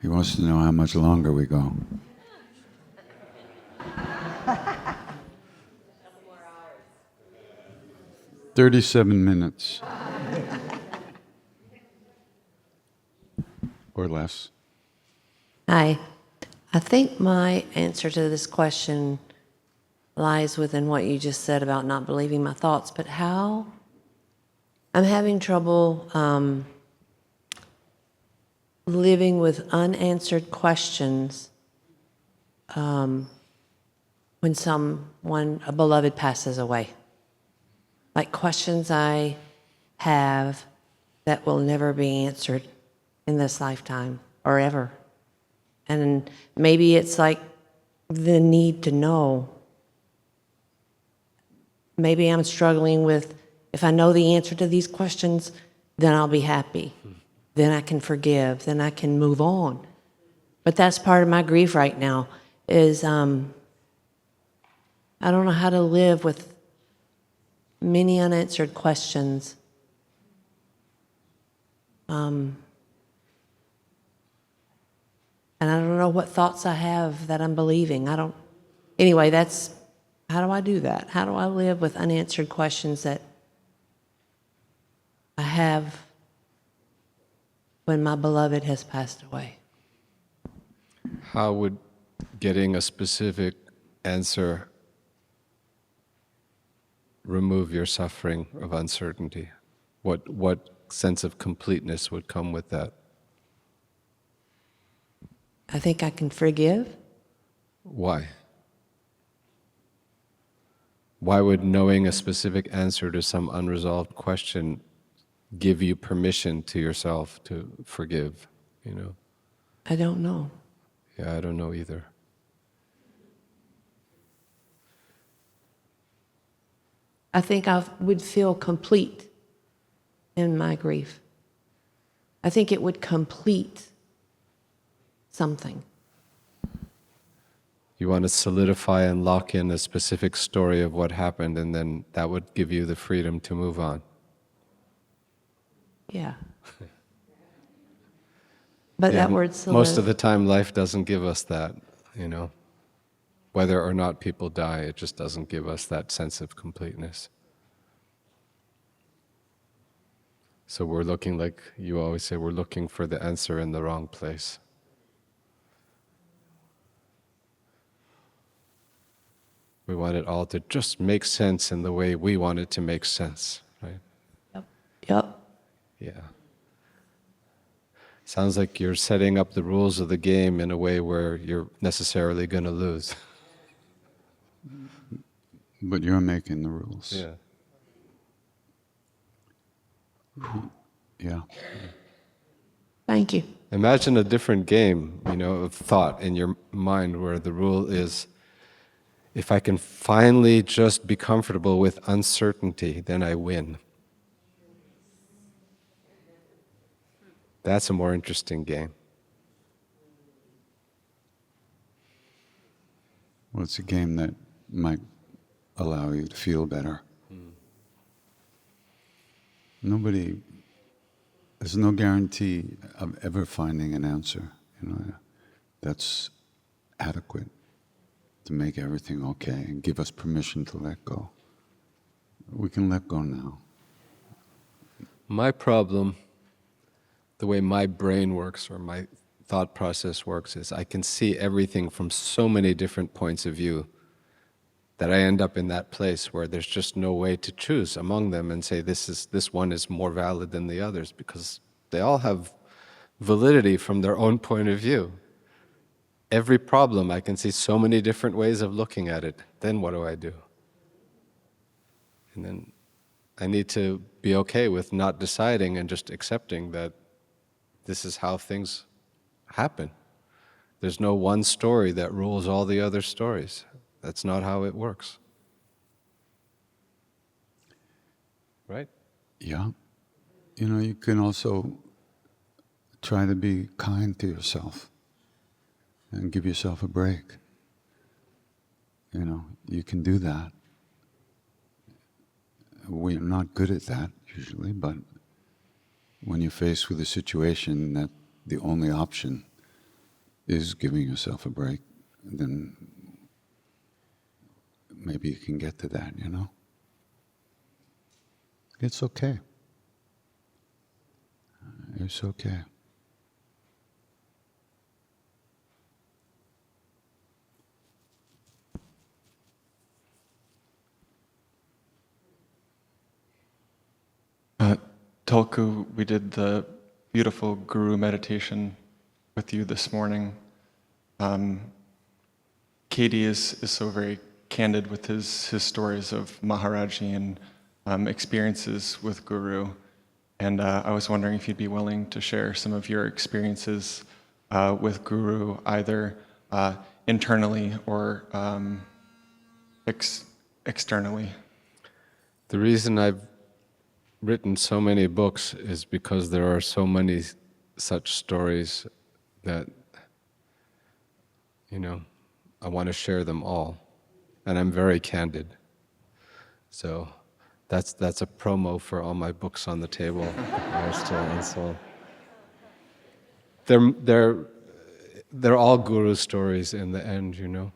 He wants to know how much longer we go. "37 minutes. Or less. Hi. I think my answer to this question lies within what you just said about not believing my thoughts, but how I'm having trouble living with unanswered questions when a beloved passes away. Like questions I have that will never be answered in this lifetime or ever. And maybe it's like the need to know. Maybe I'm struggling with, if I know the answer to these questions, then I'll be happy. Then I can forgive. Then I can move on. But that's part of my grief right now, is I don't know how to live with many unanswered questions. And I don't know what thoughts I have that I'm believing. Anyway, how do I do that? How do I live with unanswered questions that I have when my beloved has passed away? How would getting a specific answer remove your suffering of uncertainty? What sense of completeness would come with that? I think I can forgive. Why? Why would knowing a specific answer to some unresolved question give you permission to yourself to forgive, you know? I don't know. Yeah, I don't know either. I think I would feel complete in my grief. I think it would complete something. You want to solidify and lock in a specific story of what happened, and then that would give you the freedom to move on. Yeah. But Yeah, that word most of the time, life doesn't give us that, Whether or not people die, it just doesn't give us that sense of completeness. So we're looking, like you always say, we're looking for the answer in the wrong place. We want it all to just make sense in the way we want it to make sense, right? Yep. Yeah. Sounds like you're setting up the rules of the game in a way where you're necessarily going to lose. But you're making the rules. Yeah. Yeah. Thank you. Imagine a different game, of thought in your mind where the rule is, if I can finally just be comfortable with uncertainty, then I win. That's a more interesting game. Well, it's a game that might allow you to feel better. There's no guarantee of ever finding an answer, that's adequate to make everything okay and give us permission to let go. We can let go now. My problem, the way my brain works or my thought process works, is I can see everything from so many different points of view that I end up in that place where there's just no way to choose among them and say this one is more valid than the others, because they all have validity from their own point of view. Every problem, I can see so many different ways of looking at it. Then what do I do? And then I need to be okay with not deciding and just accepting that this is how things happen. There's no one story that rules all the other stories. That's not how it works. Right? Yeah. You can also try to be kind to yourself and give yourself a break. You can do that. We're not good at that usually, but when you're faced with a situation that the only option is giving yourself a break, then maybe you can get to that, It's okay. It's okay. Tulku, we did the beautiful guru meditation with you this morning. Katie is so very candid with his stories of Maharaji and experiences with guru. And I was wondering if you'd be willing to share some of your experiences with guru, either internally or externally. The reason I've written so many books is because there are so many such stories that, I want to share them all. And I'm very candid. So that's a promo for all my books on the table. Are still unsold. They're all guru stories in the end,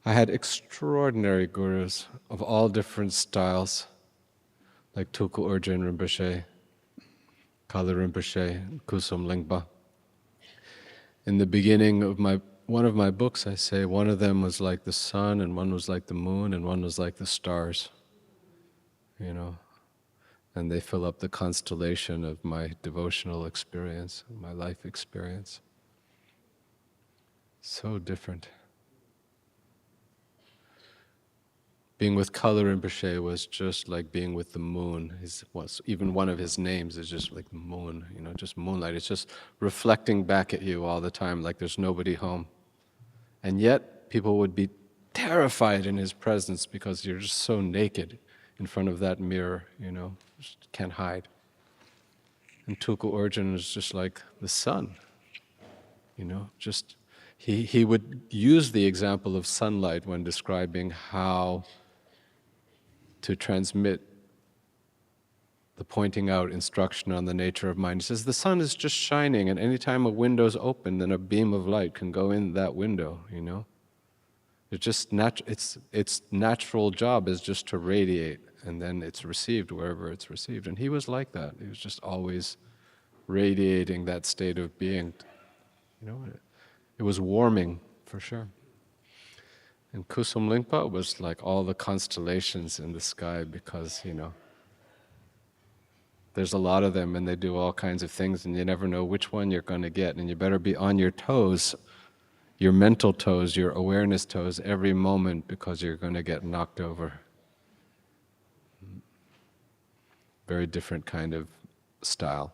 I had extraordinary gurus of all different styles, like Tulku Urgyen Rinpoche, Kala Rinpoche, Kusum Lingpa. In the beginning of one of my books, I say one of them was like the sun, and one was like the moon, and one was like the stars, and they fill up the constellation of my devotional experience, my life experience. So different. Being with Kala Rinpoche was just like being with the moon. Even one of his names is just like the moon, just moonlight. It's just reflecting back at you all the time, like there's nobody home. And yet, people would be terrified in his presence because you're just so naked in front of that mirror, just can't hide. And Tulku Origin is just like the sun, just he would use the example of sunlight when describing how to transmit the pointing out instruction on the nature of mind. He says the sun is just shining, and anytime a window's open, then a beam of light can go in that window, It's just its natural job is just to radiate, and then it's received wherever it's received. And he was like that. He was just always radiating that state of being. It was warming, for sure. And Kusum Lingpa was like all the constellations in the sky because, there's a lot of them and they do all kinds of things and you never know which one you're going to get. And you better be on your toes, your mental toes, your awareness toes every moment because you're going to get knocked over. Very different kind of style.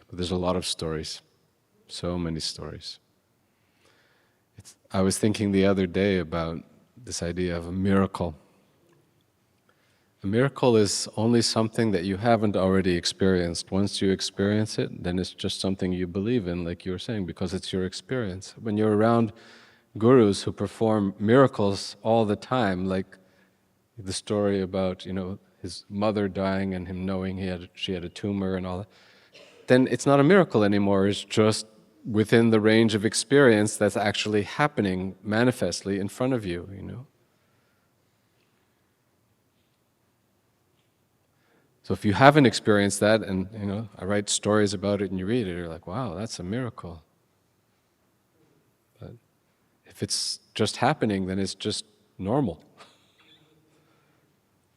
But there's a lot of stories, so many stories. I was thinking the other day about this idea of a miracle. A miracle is only something that you haven't already experienced. Once you experience it, then it's just something you believe in, like you were saying, because it's your experience. When you're around gurus who perform miracles all the time, like the story about, his mother dying and him knowing she had a tumor and all that, then it's not a miracle anymore. It's just within the range of experience that's actually happening manifestly in front of you, So if you haven't experienced that, and I write stories about it and you read it, you're like, wow, that's a miracle. But if it's just happening, then it's just normal.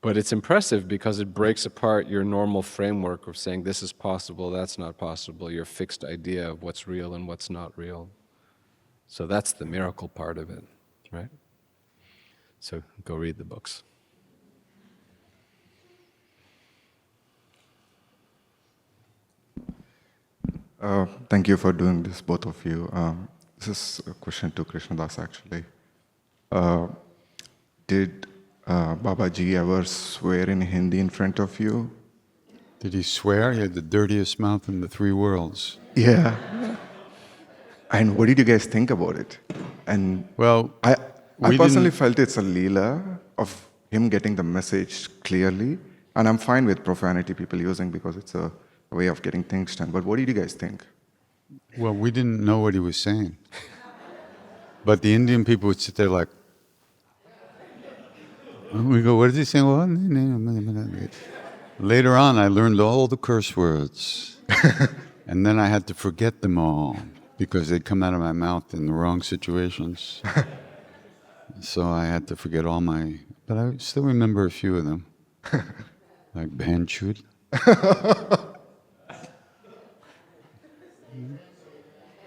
But it's impressive because it breaks apart your normal framework of saying this is possible, that's not possible, your fixed idea of what's real and what's not real. So that's the miracle part of it, right? So go read the books. Thank you for doing this, both of you. This is a question to Krishna Das, actually. Did Babaji ever swear in Hindi in front of you? Did he swear? He had the dirtiest mouth in the three worlds. Yeah. And what did you guys think about it? And well, I personally felt it's a leela of him getting the message clearly. And I'm fine with profanity people using because it's a way of getting things done. But what did you guys think? Well, we didn't know what he was saying. But the Indian people would sit there like, we go, what is he saying? What? Later on, I learned all the curse words. And then I had to forget them all because they'd come out of my mouth in the wrong situations. So I had to forget all but I still remember a few of them. Like Banchud.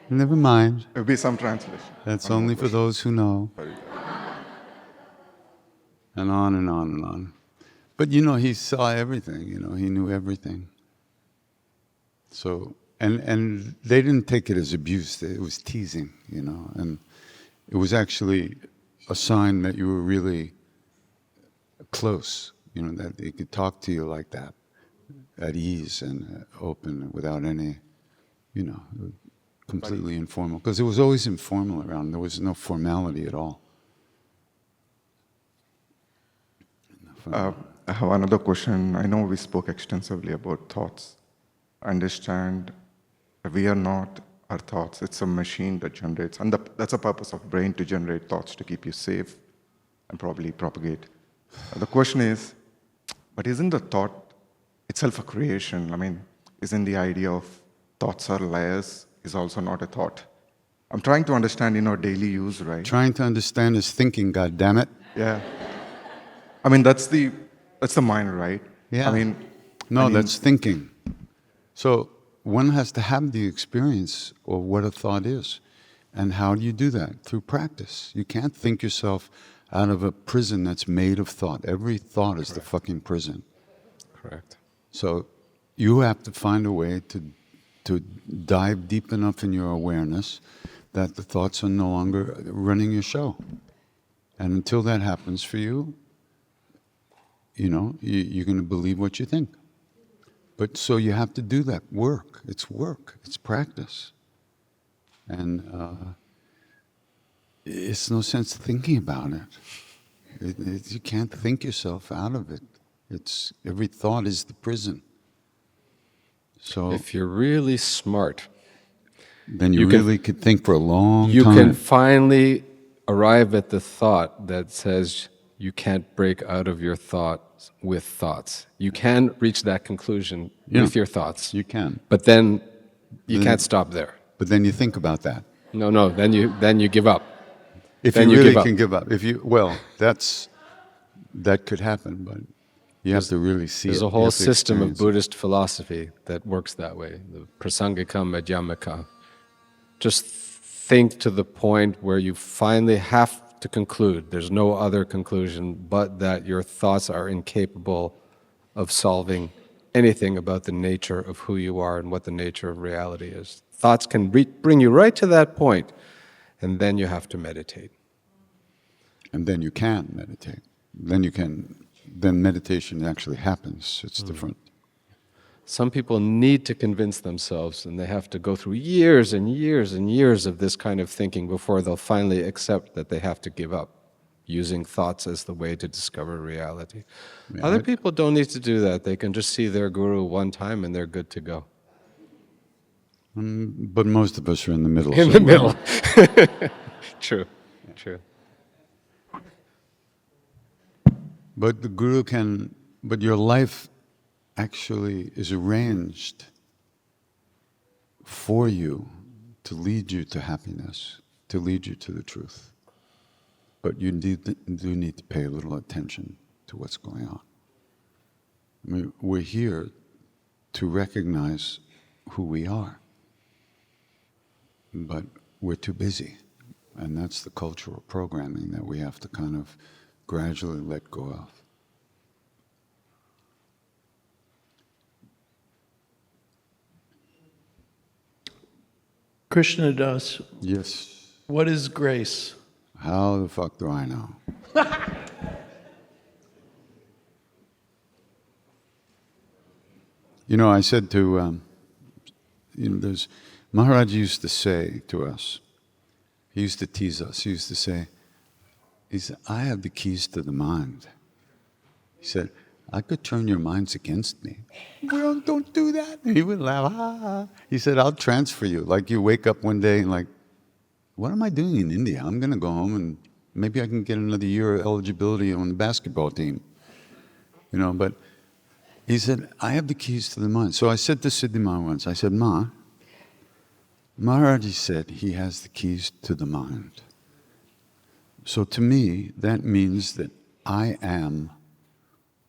Never mind. There'll be some translation. That's only for those who know. And on and on and on. But he saw everything, he knew everything. So, and they didn't take it as abuse, it was teasing, and it was actually a sign that you were really close, that they could talk to you like that, at ease and open, without any, completely informal. Because it was always informal around, there was no formality at all. I have another question. I know we spoke extensively about thoughts. I understand we are not our thoughts. It's a machine that generates. And that's the purpose of brain, to generate thoughts, to keep you safe and probably propagate. The question is, but isn't the thought itself a creation? I mean, isn't the idea of thoughts are layers is also not a thought? I'm trying to understand in our daily use, right? Trying to understand is thinking, goddammit. Yeah. I mean, that's the mind, right? Yeah. No, that's thinking. So one has to have the experience of what a thought is. And how do you do that? Through practice. You can't think yourself out of a prison that's made of thought. Every thought is the fucking prison. Correct. So you have to find a way to dive deep enough in your awareness that the thoughts are no longer running your show. And until that happens for you, you're going to believe what you think. But so you have to do that work. It's practice. And it's no sense thinking about it. You can't think yourself out of it. Every thought is the prison. So If you're really smart, then you really could think for a long you time. can finally arrive at the thought that says you can't break out of your thoughts with thoughts. You can reach that conclusion with your thoughts. You can. But then you can't stop there. But then you think about that. No, then you give up. If then you really give up. can give up. That could happen, but you have to really see There's it. a You whole have to system of experience it. Buddhist philosophy that works that way, the prasangika madhyamaka. Just think to the point where you finally have to conclude, there's no other conclusion but that your thoughts are incapable of solving anything about the nature of who you are and what the nature of reality is. Thoughts can bring you right to that point, and then you have to meditate. And then you can meditate. Then meditation actually happens. It's different. Some people need to convince themselves, and they have to go through years and years and years of this kind of thinking before they'll finally accept that they have to give up using thoughts as the way to discover reality. Yeah, Other people don't need to do that. They can just see their guru one time and they're good to go. But most of us are in the middle. In the middle. True. But the guru but your life actually is arranged for you to lead you to happiness, to lead you to the truth. But you do need to pay a little attention to what's going on. I mean, we're here to recognize who we are, but we're too busy. And that's the cultural programming that we have to kind of gradually let go of. Krishna Das. Yes. What is grace? How the fuck do I know? I said to, there's, Maharaj used to say to us, he used to tease us, he used to say, I have the keys to the mind. He said, I could turn your minds against me. Well, don't do that. And he would laugh. He said, I'll transfer you. Like you wake up one day and like, what am I doing in India? I'm going to go home and maybe I can get another year of eligibility on the basketball team. But he said, I have the keys to the mind. So I said to Siddhi Ma once, I said, Ma, Maharaj said he has the keys to the mind. So to me, that means that I am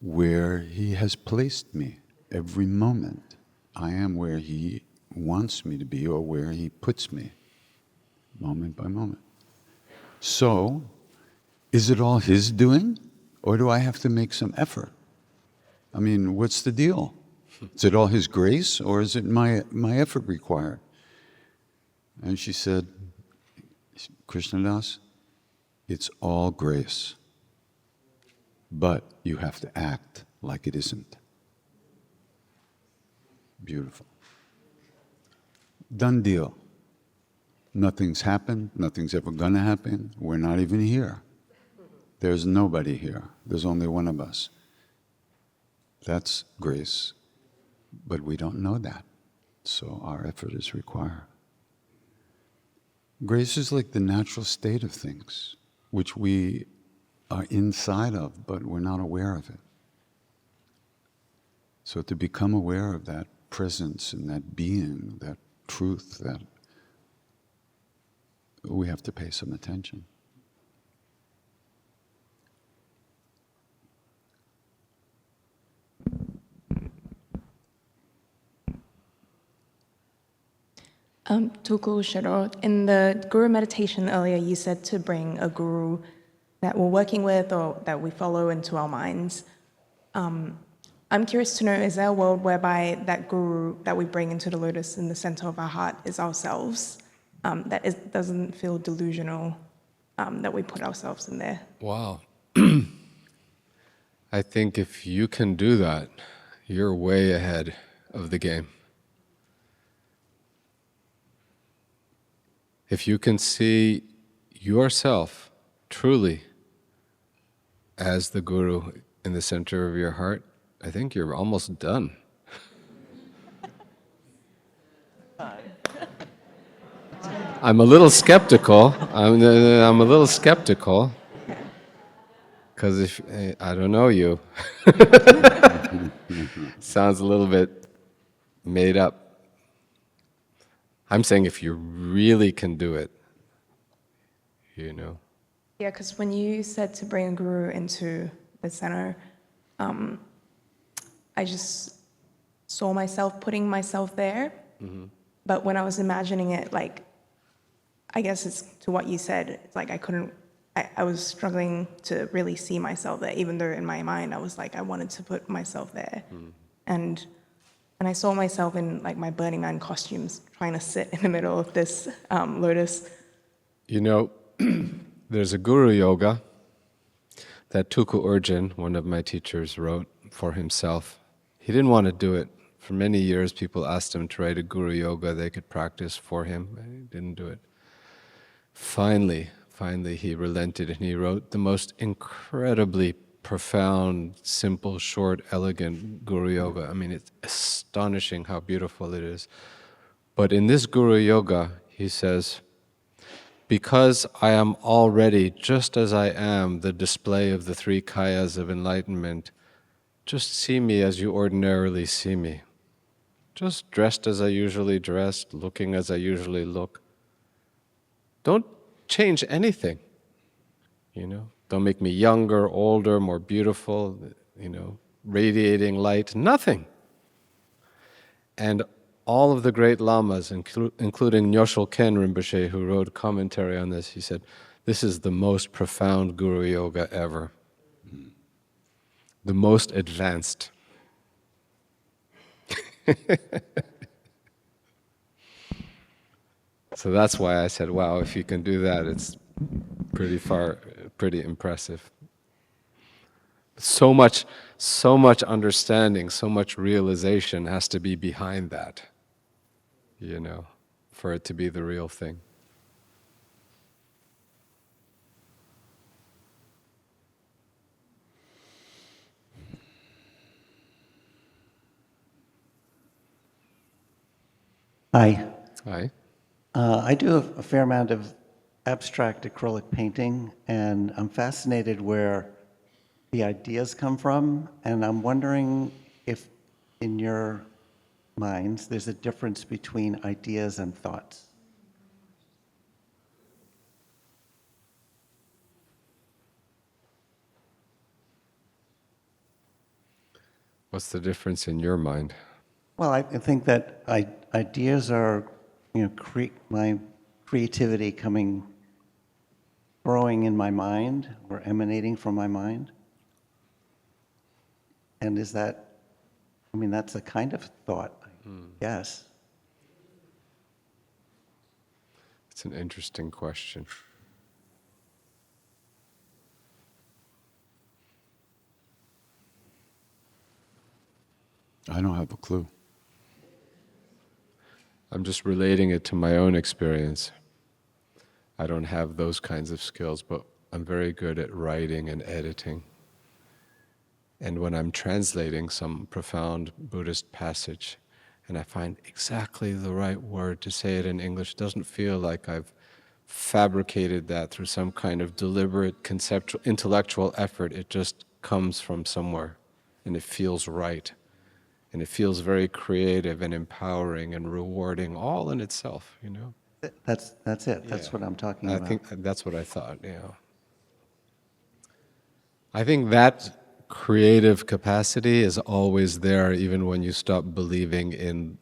where he has placed me every moment. I am where he wants me to be or where he puts me, moment by moment. So, is it all his doing, or do I have to make some effort? I mean, what's the deal? Is it all his grace, or is it my effort required? And she said, Krishna Das, it's all grace. But you have to act like it isn't. Beautiful. Done deal. Nothing's happened. Nothing's ever going to happen. We're not even here. There's nobody here. There's only one of us. That's grace. But we don't know that. So our effort is required. Grace is like the natural state of things, which we are inside of, but we're not aware of it. So to become aware of that presence and that being, that truth, that we have to pay some attention. Tulku, Sherdor, in the guru meditation earlier, you said to bring a guru that we're working with or that we follow into our minds. I'm curious to know, is there a world whereby that guru that we bring into the lotus in the center of our heart is ourselves, that doesn't feel delusional, that we put ourselves in there? Wow. I think if you can do that, you're way ahead of the game. If you can see yourself truly as the guru in the center of your heart, I think you're almost done. I'm a little skeptical. I'm a little skeptical because if I don't know you, sounds a little bit made up. I'm saying if you really can do it, you know. Yeah, because when you said to bring a guru into the center, I just saw myself putting myself there. Mm-hmm. But when I was imagining it, like, I guess it's to what you said, it's like I was struggling to really see myself there, even though in my mind I was like, I wanted to put myself there. Mm. And I saw myself in like my Burning Man costumes, trying to sit in the middle of this lotus. You know, there's a guru yoga that Tulku Urgyen, one of my teachers, wrote for himself. He didn't want to do it. For many years, people asked him to write a guru yoga they could practice for him. He didn't do it. Finally, he relented and he wrote the most incredibly profound, simple, short, elegant guru yoga. I mean, it's astonishing how beautiful it is. But in this guru yoga, he says, because I am already, just as I am, the display of the three kayas of enlightenment, just see me as you ordinarily see me. Just dressed as I usually dress, looking as I usually look. Don't change anything, you know. Don't make me younger, older, more beautiful, you know, radiating light, nothing. And all of the great lamas, including Nyoshul Ken Rinpoche, who wrote a commentary on this, he said, this is the most profound guru yoga ever. The most advanced. So that's why I said, wow, if you can do that, it's pretty impressive. So much understanding, so much realization has to be behind that, you know, for it to be the real thing. Hi. Hi. I do a fair amount of abstract acrylic painting, and I'm fascinated where the ideas come from, and I'm wondering if in your minds there's a difference between ideas and thoughts. What's the difference in your mind? Well, I think that ideas are, you know, my creativity growing in my mind or emanating from my mind. And is that, I mean, that's a kind of thought, I guess. It's an interesting question. I don't have a clue. I'm just relating it to my own experience. I don't have those kinds of skills, but I'm very good at writing and editing. And when I'm translating some profound Buddhist passage, and I find exactly the right word to say it in English, it doesn't feel like I've fabricated that through some kind of deliberate, conceptual, intellectual effort. It just comes from somewhere, and it feels right. And it feels very creative and empowering and rewarding all in itself, you know? That's it. That's what I'm talking about. I think that's what I thought, yeah. I think that creative capacity is always there even when you stop believing in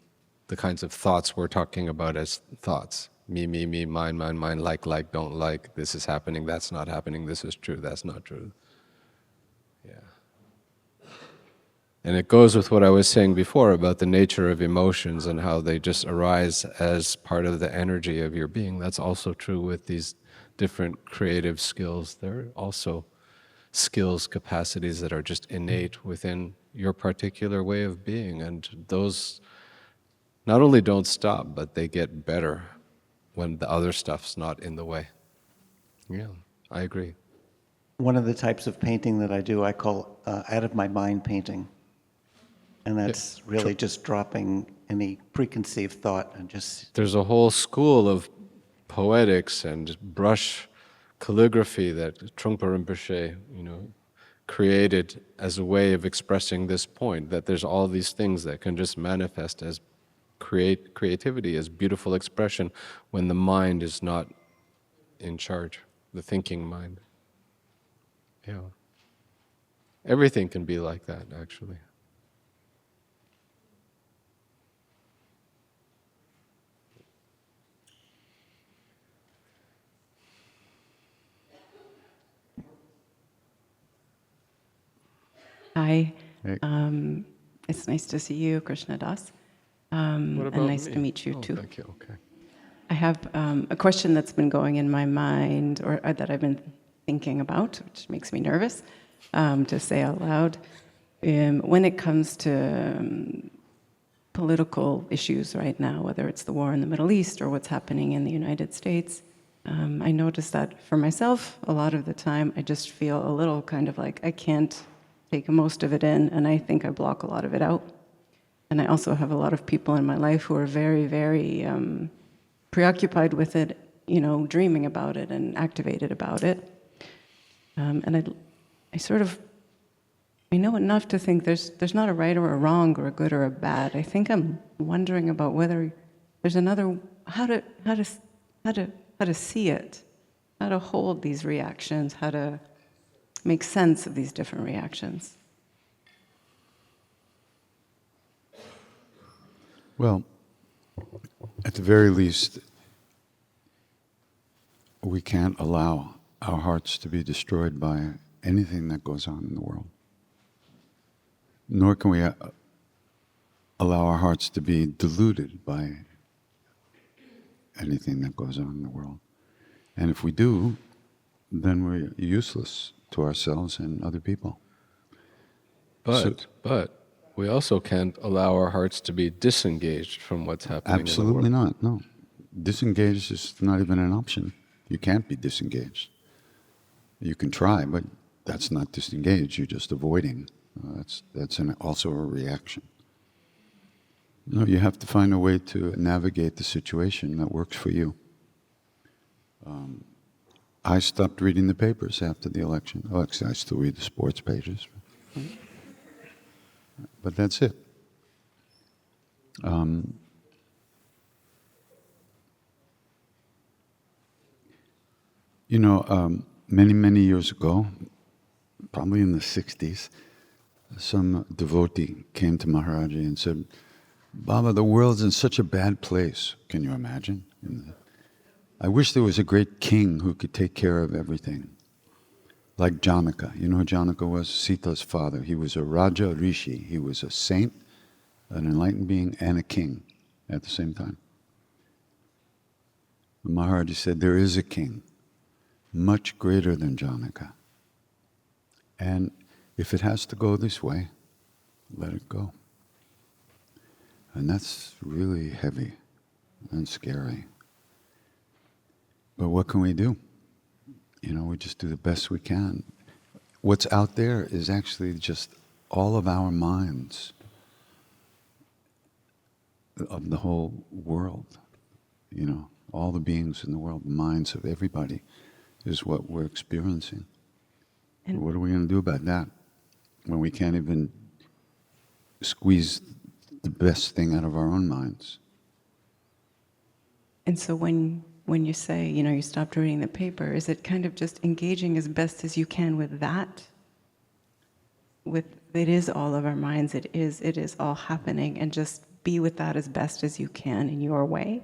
the kinds of thoughts we're talking about as thoughts. Me, mine, like, don't like, this is happening, that's not happening, this is true, that's not true. Yeah. And it goes with what I was saying before about the nature of emotions and how they just arise as part of the energy of your being. That's also true with these different creative skills. They're also skills, capacities that are just innate within your particular way of being. And those not only don't stop, but they get better when the other stuff's not in the way. Yeah, I agree. One of the types of painting that I do, I call out of my mind painting. And that's really just dropping any preconceived thought and just... There's a whole school of poetics and brush calligraphy that Trungpa Rinpoche, created as a way of expressing this point, that there's all these things that can just manifest as creativity, as beautiful expression when the mind is not in charge, the thinking mind. Yeah. Everything can be like that, actually. Hi. Hey. It's nice to see you, Krishna Das. What And about nice me? to meet you, Oh, too. thank you. Okay. I have a question that's been going in my mind, or that I've been thinking about, which makes me nervous to say out loud. When it comes to political issues right now, whether it's the war in the Middle East or what's happening in the United States, I notice that for myself, a lot of the time, I just feel a little kind of like I can't take most of it in, and I think I block a lot of it out. And I also have a lot of people in my life who are very, very preoccupied with it, dreaming about it and activated about it. And I know enough to think there's not a right or a wrong or a good or a bad. I think I'm wondering about whether there's another, how to see it, how to hold these reactions, how to make sense of these different reactions. Well, at the very least, we can't allow our hearts to be destroyed by anything that goes on in the world. Nor can we allow our hearts to be deluded by anything that goes on in the world. And if we do, then we're useless to ourselves and other people. But we also can't allow our hearts to be disengaged from what's happening Absolutely in the world. not, no. Disengaged is not even an option. You can't be disengaged. You can try, but that's not disengaged. You're just avoiding. That's also a reaction. No, you have to find a way to navigate the situation that works for you. I stopped reading the papers after the election. Oh, actually, I still read the sports pages. But that's it. Many, many years ago, probably in the 60s, some devotee came to Maharaji and said, Baba, the world's in such a bad place. Can you imagine? I wish there was a great king who could take care of everything. Like Janaka. You know who Janaka was? Sita's father. He was a Raja Rishi. He was a saint, an enlightened being, and a king at the same time. And Maharaji said, there is a king, much greater than Janaka. And if it has to go this way, let it go. And that's really heavy and scary. But what can we do? We just do the best we can. What's out there is actually just all of our minds of the whole world. All the beings in the world, the minds of everybody is what we're experiencing. And what are we going to do about that when we can't even squeeze the best thing out of our own minds? And so when you say, you stopped reading the paper, is it kind of just engaging as best as you can with that? It is all of our minds, it is all happening, and just be with that as best as you can in your way?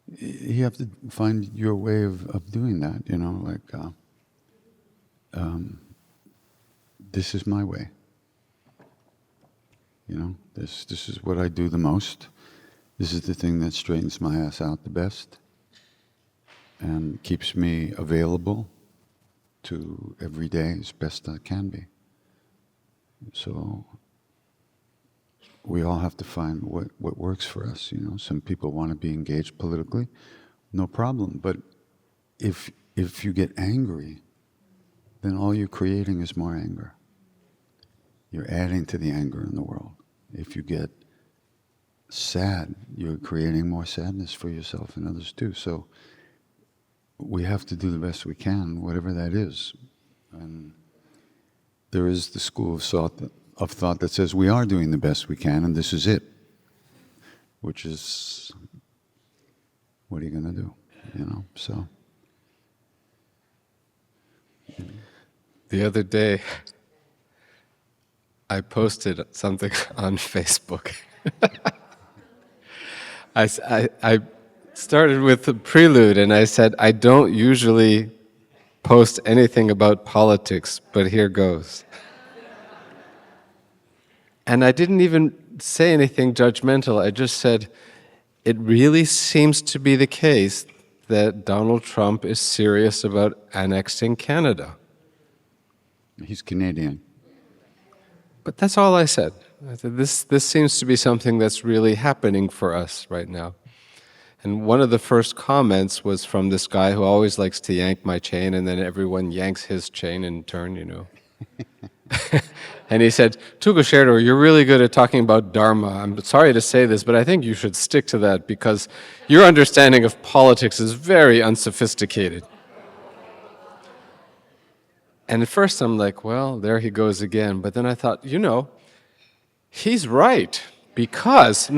You have to find your way of doing that, this is my way. This is what I do the most. This is the thing that straightens my ass out the best and keeps me available to every day as best I can be. So we all have to find what works for us. Some people want to be engaged politically, no problem. But if you get angry, then all you're creating is more anger. You're adding to the anger in the world. If you get sad, you're creating more sadness for yourself and others too. So we have to do the best we can, whatever that is. And there is the school of thought that says we are doing the best we can, and this is it. Which is, what are you going to do? So. The other day, I posted something on Facebook. I started with a prelude, and I said, I don't usually post anything about politics, but here goes. And I didn't even say anything judgmental. I just said, it really seems to be the case that Donald Trump is serious about annexing Canada. He's Canadian. But that's all I said. I said, this seems to be something that's really happening for us right now. And one of the first comments was from this guy who always likes to yank my chain, and then everyone yanks his chain in turn, And he said, Tulku Sherdor, you're really good at talking about Dharma. I'm sorry to say this, but I think you should stick to that because your understanding of politics is very unsophisticated. And at first I'm like, well, there he goes again. But then I thought, he's right. Because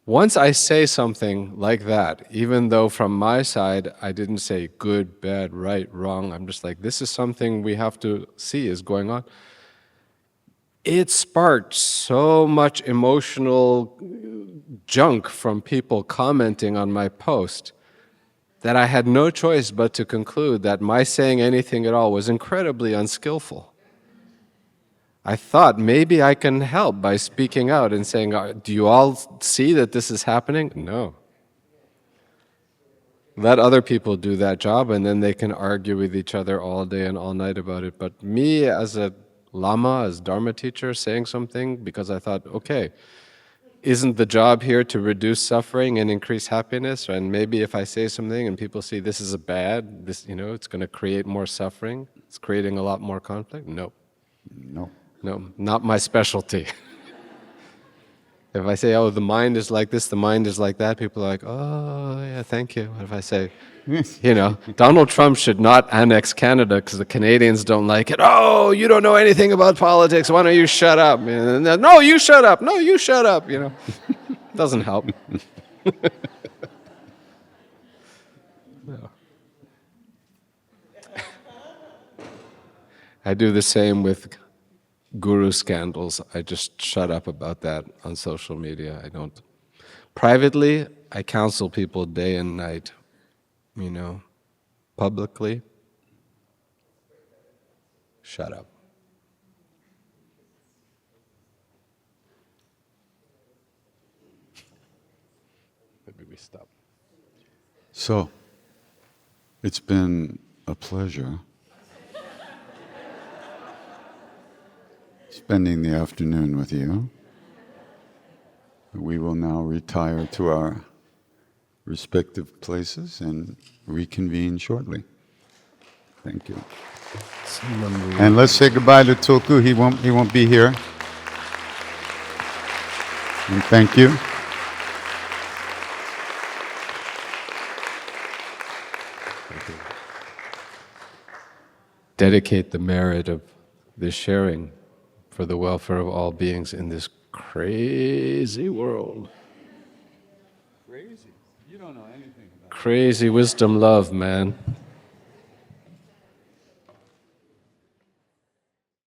once I say something like that, even though from my side I didn't say good, bad, right, wrong, I'm just like, this is something we have to see is going on. It sparked so much emotional junk from people commenting on my post that I had no choice but to conclude that my saying anything at all was incredibly unskillful. I thought maybe I can help by speaking out and saying, do you all see that this is happening? No. Let other people do that job, and then they can argue with each other all day and all night about it. But me as a Lama, as Dharma teacher, saying something because I thought, okay, isn't the job here to reduce suffering and increase happiness? And maybe if I say something and people see this is it's going to create more suffering, it's creating a lot more conflict? No. No, not my specialty. If I say, oh, the mind is like this, the mind is like that, people are like, oh, yeah, thank you. If I say, Donald Trump should not annex Canada because the Canadians don't like it. Oh, you don't know anything about politics. Why don't you shut up? No, you shut up. No, you shut up. Doesn't help. No. I do the same with guru scandals. I just shut up about that on social media. I don't. Privately, I counsel people day and night. Publicly, shut up. Maybe we stop. So, it's been a pleasure spending the afternoon with you. We will now retire to our respective places and reconvene shortly. Thank you. And let's say goodbye to Tulku. He won't be here. And thank you. Dedicate the merit of this sharing for the welfare of all beings in this crazy world. Crazy? You don't know anything about it. Crazy wisdom love, man.